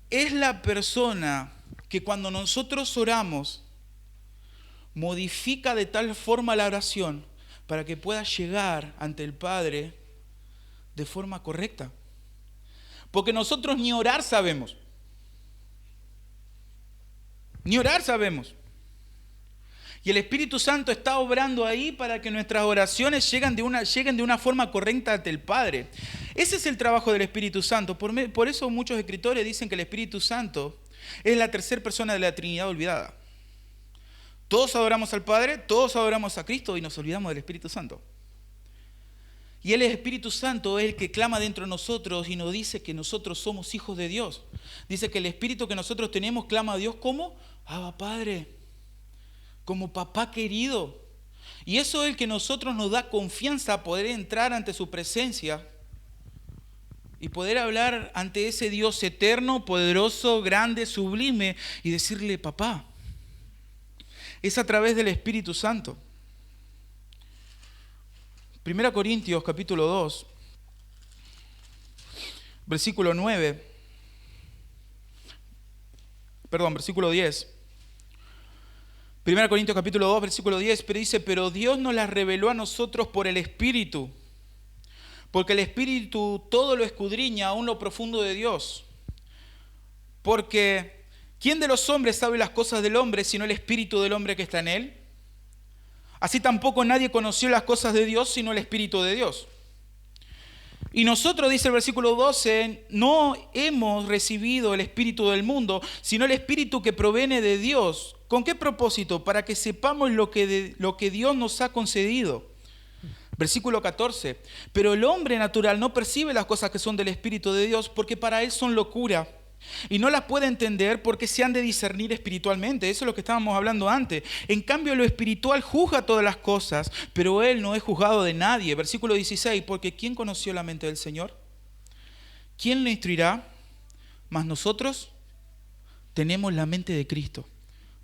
A: es la persona que cuando nosotros oramos modifica de tal forma la oración para que pueda llegar ante el Padre de forma correcta. Porque nosotros ni orar sabemos. Ni orar sabemos. Y el Espíritu Santo está obrando ahí para que nuestras oraciones lleguen de una forma correcta ante el Padre. Ese es el trabajo del Espíritu Santo. Por eso muchos escritores dicen que el Espíritu Santo es la tercera persona de la Trinidad olvidada. Todos adoramos al Padre, todos adoramos a Cristo y nos olvidamos del Espíritu Santo. Y Él, el Espíritu Santo, es el que clama dentro de nosotros y nos dice que nosotros somos hijos de Dios. Dice que el Espíritu que nosotros tenemos clama a Dios como Abba Padre, como papá querido. Y eso es el que nosotros nos da confianza a poder entrar ante su presencia y poder hablar ante ese Dios eterno, poderoso, grande, sublime y decirle papá. Es a través del Espíritu Santo. 1 Corintios capítulo 2, versículo 10. 1 Corintios capítulo 2, versículo 10, pero dice, pero Dios nos las reveló a nosotros por el Espíritu, porque el Espíritu todo lo escudriña, aún lo profundo de Dios. Porque ¿quién de los hombres sabe las cosas del hombre, sino el Espíritu del hombre que está en él? Así tampoco nadie conoció las cosas de Dios, sino el Espíritu de Dios. Y nosotros, dice el versículo 12, no hemos recibido el Espíritu del mundo, sino el Espíritu que proviene de Dios. ¿Con qué propósito? Para que sepamos lo que Dios nos ha concedido. Versículo 14, pero el hombre natural no percibe las cosas que son del Espíritu de Dios, porque para él son locura. Y no las puede entender porque se han de discernir espiritualmente. Eso es lo que estábamos hablando antes. En cambio, lo espiritual juzga todas las cosas, pero él no es juzgado de nadie. Versículo 16, porque ¿quién conoció la mente del Señor? ¿Quién lo instruirá? Mas nosotros tenemos la mente de Cristo.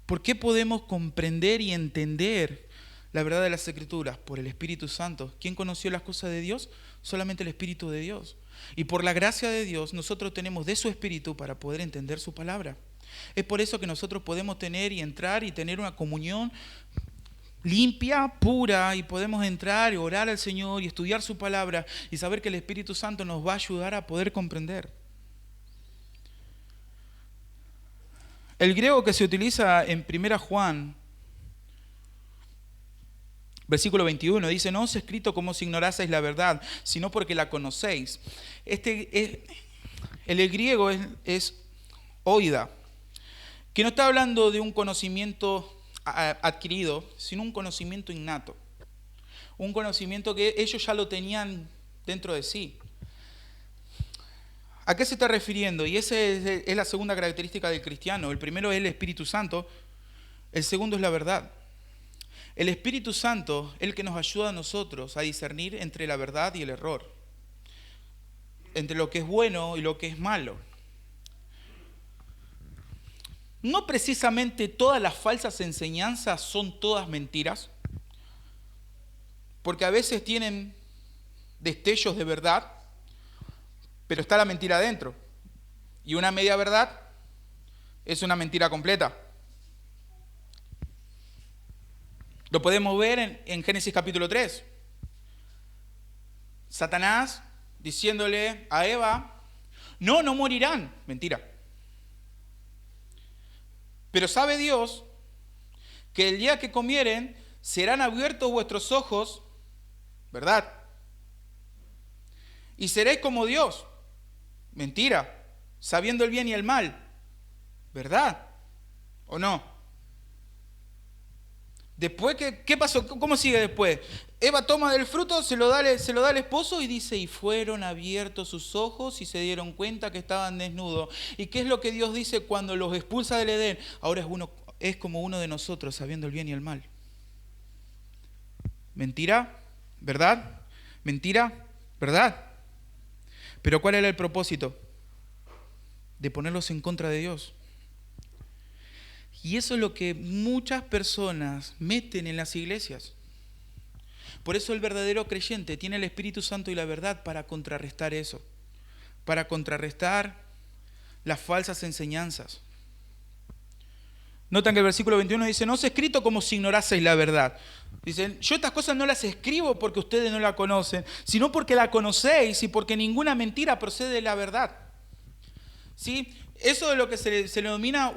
A: ¿Por qué podemos comprender y entender la verdad de las Escrituras? Por el Espíritu Santo. ¿Quién conoció las cosas de Dios? Solamente el Espíritu de Dios. Y por la gracia de Dios, nosotros tenemos de su Espíritu para poder entender su palabra. Es por eso que nosotros podemos tener y entrar y tener una comunión limpia, pura, y podemos entrar y orar al Señor y estudiar su palabra y saber que el Espíritu Santo nos va a ayudar a poder comprender. El griego que se utiliza en 1 Juan, versículo 21, dice: no os he escrito como si ignoraseis la verdad, sino porque la conocéis. El griego es oida, que no está hablando de un conocimiento adquirido, sino un conocimiento innato. Un conocimiento que ellos ya lo tenían dentro de sí. ¿A qué se está refiriendo? Y esa es la segunda característica del cristiano. El primero es el Espíritu Santo, el segundo es la verdad. El Espíritu Santo es el que nos ayuda a nosotros a discernir entre la verdad y el error, entre lo que es bueno y lo que es malo. No precisamente todas las falsas enseñanzas son todas mentiras, porque a veces tienen destellos de verdad, pero está la mentira adentro. Y una media verdad es una mentira completa. Lo podemos ver en Génesis capítulo 3. Satanás diciéndole a Eva: no morirán. Mentira. Pero sabe Dios que el día que comieren serán abiertos vuestros ojos, ¿verdad? Y seréis como Dios. Mentira. Sabiendo el bien y el mal, ¿verdad? ¿O no? Después, ¿qué pasó? ¿Cómo sigue después? Eva toma del fruto, se lo da al esposo y dice: y fueron abiertos sus ojos y se dieron cuenta que estaban desnudos. ¿Y qué es lo que Dios dice cuando los expulsa del Edén? Ahora es como uno de nosotros, sabiendo el bien y el mal. Mentira, ¿verdad? Mentira, ¿verdad? Pero ¿cuál era el propósito? De ponerlos en contra de Dios. Y eso es lo que muchas personas meten en las iglesias. Por eso el verdadero creyente tiene el Espíritu Santo y la verdad para contrarrestar eso, para contrarrestar las falsas enseñanzas. Notan que el versículo 21 dice: no os he escrito como si ignoraseis la verdad. Dicen: yo estas cosas no las escribo porque ustedes no la conocen, sino porque la conocéis y porque ninguna mentira procede de la verdad. ¿Sí? Eso es lo que se le denomina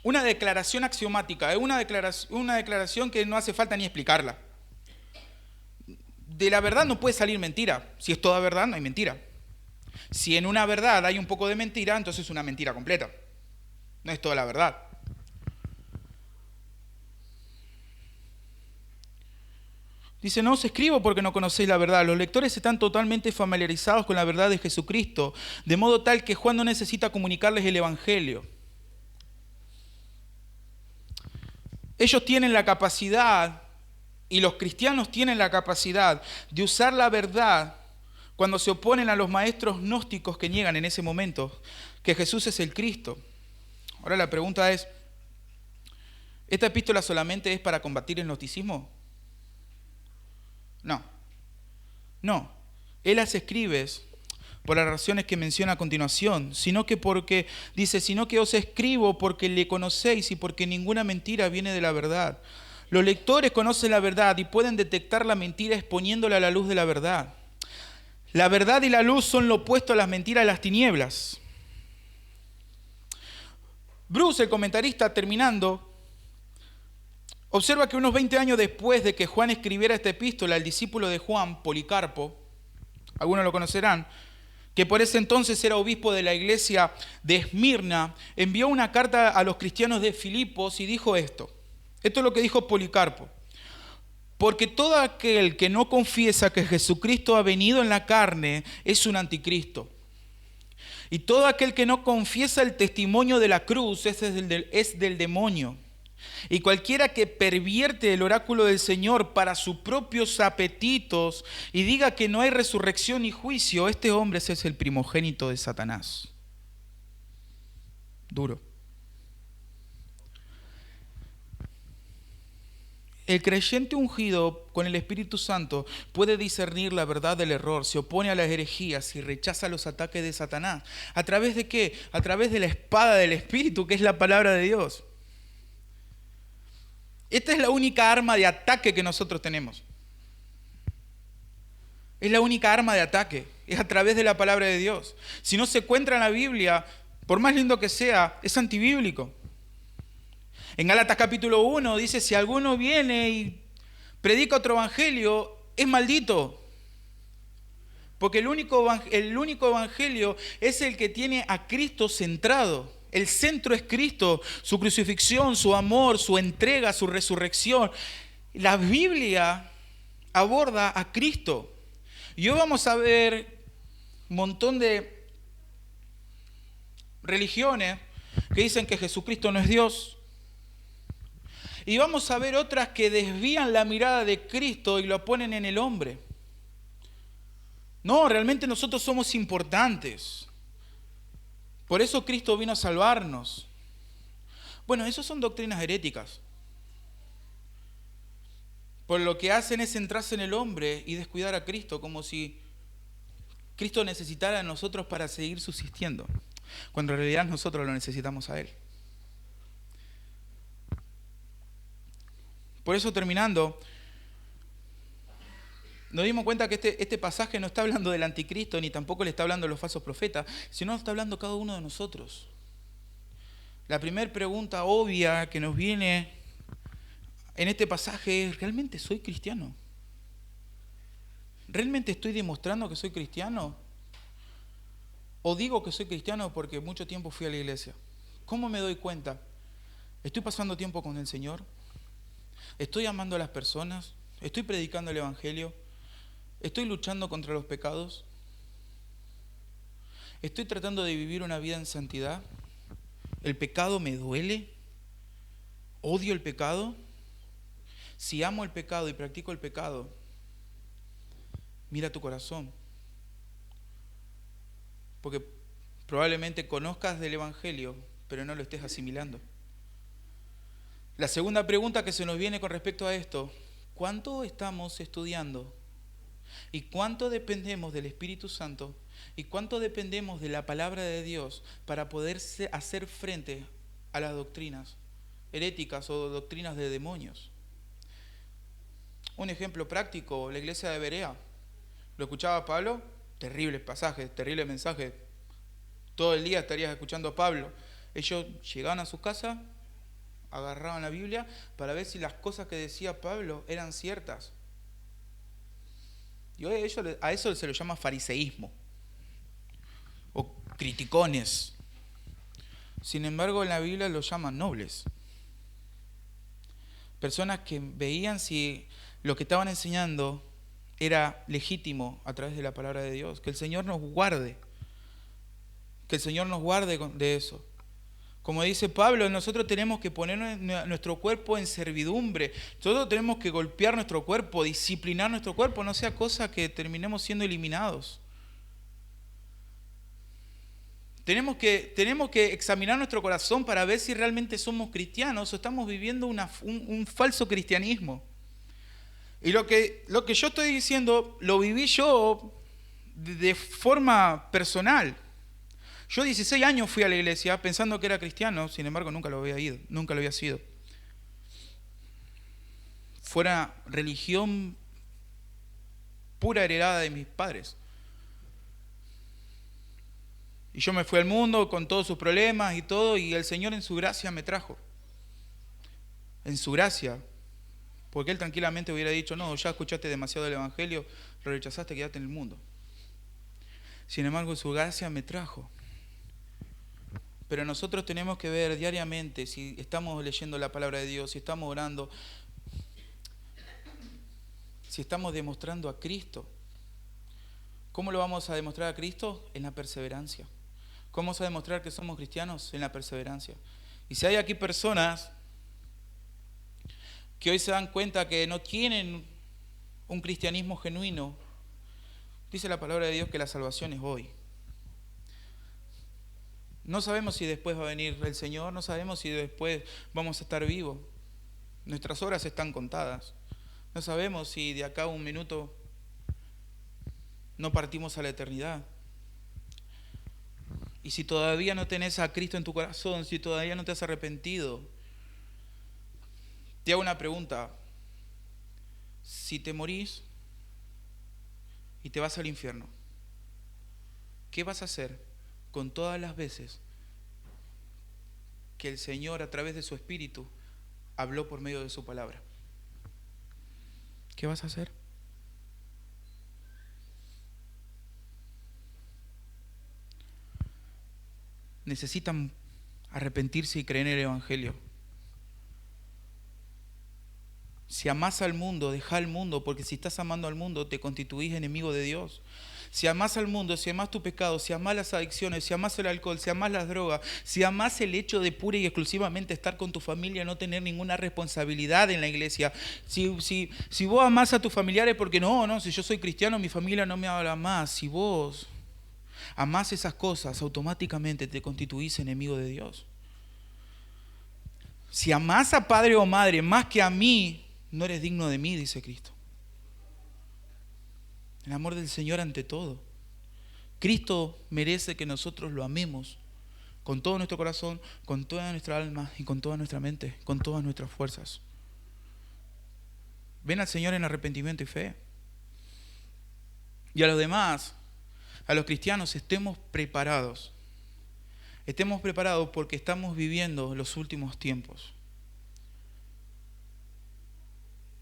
A: una declaración axiomática, es una declaración que no hace falta ni explicarla. De la verdad no puede salir mentira. Si es toda verdad, no hay mentira. Si en una verdad hay un poco de mentira, entonces es una mentira completa. No es toda la verdad. Dice: no os escribo porque no conocéis la verdad. Los lectores están totalmente familiarizados con la verdad de Jesucristo, de modo tal que Juan no necesita comunicarles el Evangelio. Ellos tienen la capacidad, y los cristianos tienen la capacidad de usar la verdad cuando se oponen a los maestros gnósticos que niegan en ese momento que Jesús es el Cristo. Ahora la pregunta es: ¿esta epístola solamente es para combatir el gnosticismo? No. Él las escribe por las razones que menciona a continuación, sino que os escribo porque le conocéis y porque ninguna mentira viene de la verdad. Los lectores conocen la verdad y pueden detectar la mentira exponiéndola a la luz de la verdad. La verdad y la luz son lo opuesto a las mentiras y las tinieblas. Bruce, el comentarista, terminando, observa que unos 20 años después de que Juan escribiera esta epístola, el discípulo de Juan, Policarpo, algunos lo conocerán, que por ese entonces era obispo de la iglesia de Esmirna, envió una carta a los cristianos de Filipos y dijo esto. Esto es lo que dijo Policarpo: porque todo aquel que no confiesa que Jesucristo ha venido en la carne es un anticristo. Y todo aquel que no confiesa el testimonio de la cruz es del demonio. Y cualquiera que pervierte el oráculo del Señor para sus propios apetitos y diga que no hay resurrección ni juicio, este hombre es el primogénito de Satanás. Duro. El creyente ungido con el Espíritu Santo puede discernir la verdad del error, se opone a las herejías y rechaza los ataques de Satanás. ¿A través de qué? A través de la espada del Espíritu, que es la palabra de Dios. Esta es la única arma de ataque que nosotros tenemos. Es la única arma de ataque, es a través de la palabra de Dios. Si no se encuentra en la Biblia, por más lindo que sea, es antibíblico. En Gálatas capítulo 1 dice, si alguno viene y predica otro evangelio, es maldito. Porque el único evangelio es el que tiene a Cristo centrado. El centro es Cristo, su crucifixión, su amor, su entrega, su resurrección. La Biblia aborda a Cristo. Y hoy vamos a ver un montón de religiones que dicen que Jesucristo no es Dios. Y vamos a ver otras que desvían la mirada de Cristo y lo ponen en el hombre. No, realmente nosotros somos importantes. Por eso Cristo vino a salvarnos. Bueno, esas son doctrinas heréticas. Por lo que hacen es centrarse en el hombre y descuidar a Cristo, como si Cristo necesitara de nosotros para seguir subsistiendo, cuando en realidad nosotros lo necesitamos a Él. Por eso, terminando, nos dimos cuenta que este pasaje no está hablando del anticristo, ni tampoco le está hablando de los falsos profetas, sino está hablando cada uno de nosotros. La primera pregunta obvia que nos viene en este pasaje es, ¿realmente soy cristiano? ¿Realmente estoy demostrando que soy cristiano? ¿O digo que soy cristiano porque mucho tiempo fui a la iglesia? ¿Cómo me doy cuenta? ¿Estoy pasando tiempo con el Señor? ¿Estoy amando a las personas? ¿Estoy predicando el evangelio? ¿Estoy luchando contra los pecados? ¿Estoy tratando de vivir una vida en santidad? ¿El pecado me duele? ¿Odio el pecado? Si amo el pecado y practico el pecado, mira tu corazón. Porque probablemente conozcas del evangelio, pero no lo estés asimilando. La segunda pregunta que se nos viene con respecto a esto, ¿cuánto estamos estudiando? ¿Y cuánto dependemos del Espíritu Santo? ¿Y cuánto dependemos de la palabra de Dios para poder hacer frente a las doctrinas heréticas o doctrinas de demonios? Un ejemplo práctico, la iglesia de Berea. ¿Lo escuchaba Pablo? Terrible pasaje, terrible mensaje. Todo el día estarías escuchando a Pablo. Ellos llegaban a su casa, agarraban la Biblia para ver si las cosas que decía Pablo eran ciertas. Y hoy a eso se lo llama fariseísmo o criticones. Sin embargo, en la Biblia lo llaman nobles. Personas que veían si lo que estaban enseñando era legítimo a través de la palabra de Dios. Que el Señor nos guarde. Que el Señor nos guarde de eso. Como dice Pablo, nosotros tenemos que poner nuestro cuerpo en servidumbre. Nosotros tenemos que golpear nuestro cuerpo, disciplinar nuestro cuerpo, no sea cosa que terminemos siendo eliminados. Tenemos que examinar nuestro corazón para ver si realmente somos cristianos o estamos viviendo un falso cristianismo. Y lo que yo estoy diciendo, lo viví yo de forma personal. Yo 16 años fui a la iglesia pensando que era cristiano, sin embargo nunca lo había sido. Fue una religión pura heredada de mis padres. Y yo me fui al mundo con todos sus problemas y todo, y el Señor en su gracia me trajo. En su gracia. Porque Él tranquilamente hubiera dicho, no, ya escuchaste demasiado del evangelio, lo rechazaste, quédate en el mundo. Sin embargo, en su gracia me trajo. Pero nosotros tenemos que ver diariamente si estamos leyendo la palabra de Dios, si estamos orando, si estamos demostrando a Cristo. ¿Cómo lo vamos a demostrar a Cristo? En la perseverancia. ¿Cómo vamos a demostrar que somos cristianos? En la perseverancia. Y si hay aquí personas que hoy se dan cuenta que no tienen un cristianismo genuino, dice la palabra de Dios que la salvación es hoy. No sabemos si después va a venir el Señor, no sabemos si después vamos a estar vivos. Nuestras horas están contadas. No sabemos si de acá a un minuto no partimos a la eternidad. Y si todavía no tenés a Cristo en tu corazón, si todavía no te has arrepentido, te hago una pregunta. Si te morís y te vas al infierno, ¿qué vas a hacer con todas las veces que el Señor a través de su Espíritu habló por medio de su palabra? ¿Qué vas a hacer? Necesitan arrepentirse y creer en el Evangelio. Si amás al mundo, deja al mundo, porque si estás amando al mundo, te constituís enemigo de Dios. Si amás al mundo, si amás tu pecado, si amás las adicciones, si amás el alcohol, si amás las drogas, si amás el hecho de pura y exclusivamente estar con tu familia, no tener ninguna responsabilidad en la iglesia, si vos amás a tus familiares porque no, si yo soy cristiano, mi familia no me habla más, si vos amás esas cosas, automáticamente te constituís enemigo de Dios. Si amás a padre o madre más que a mí, no eres digno de mí, dice Cristo. El amor del Señor ante todo. Cristo merece que nosotros lo amemos con todo nuestro corazón, con toda nuestra alma y con toda nuestra mente, con todas nuestras fuerzas. Ven al Señor en arrepentimiento y fe. Y a los demás, a los cristianos, estemos preparados. Estemos preparados porque estamos viviendo los últimos tiempos.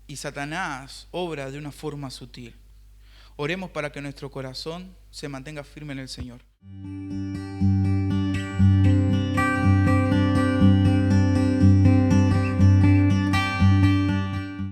A: Y Satanás obra de una forma sutil. Oremos para que nuestro corazón se mantenga firme en el Señor.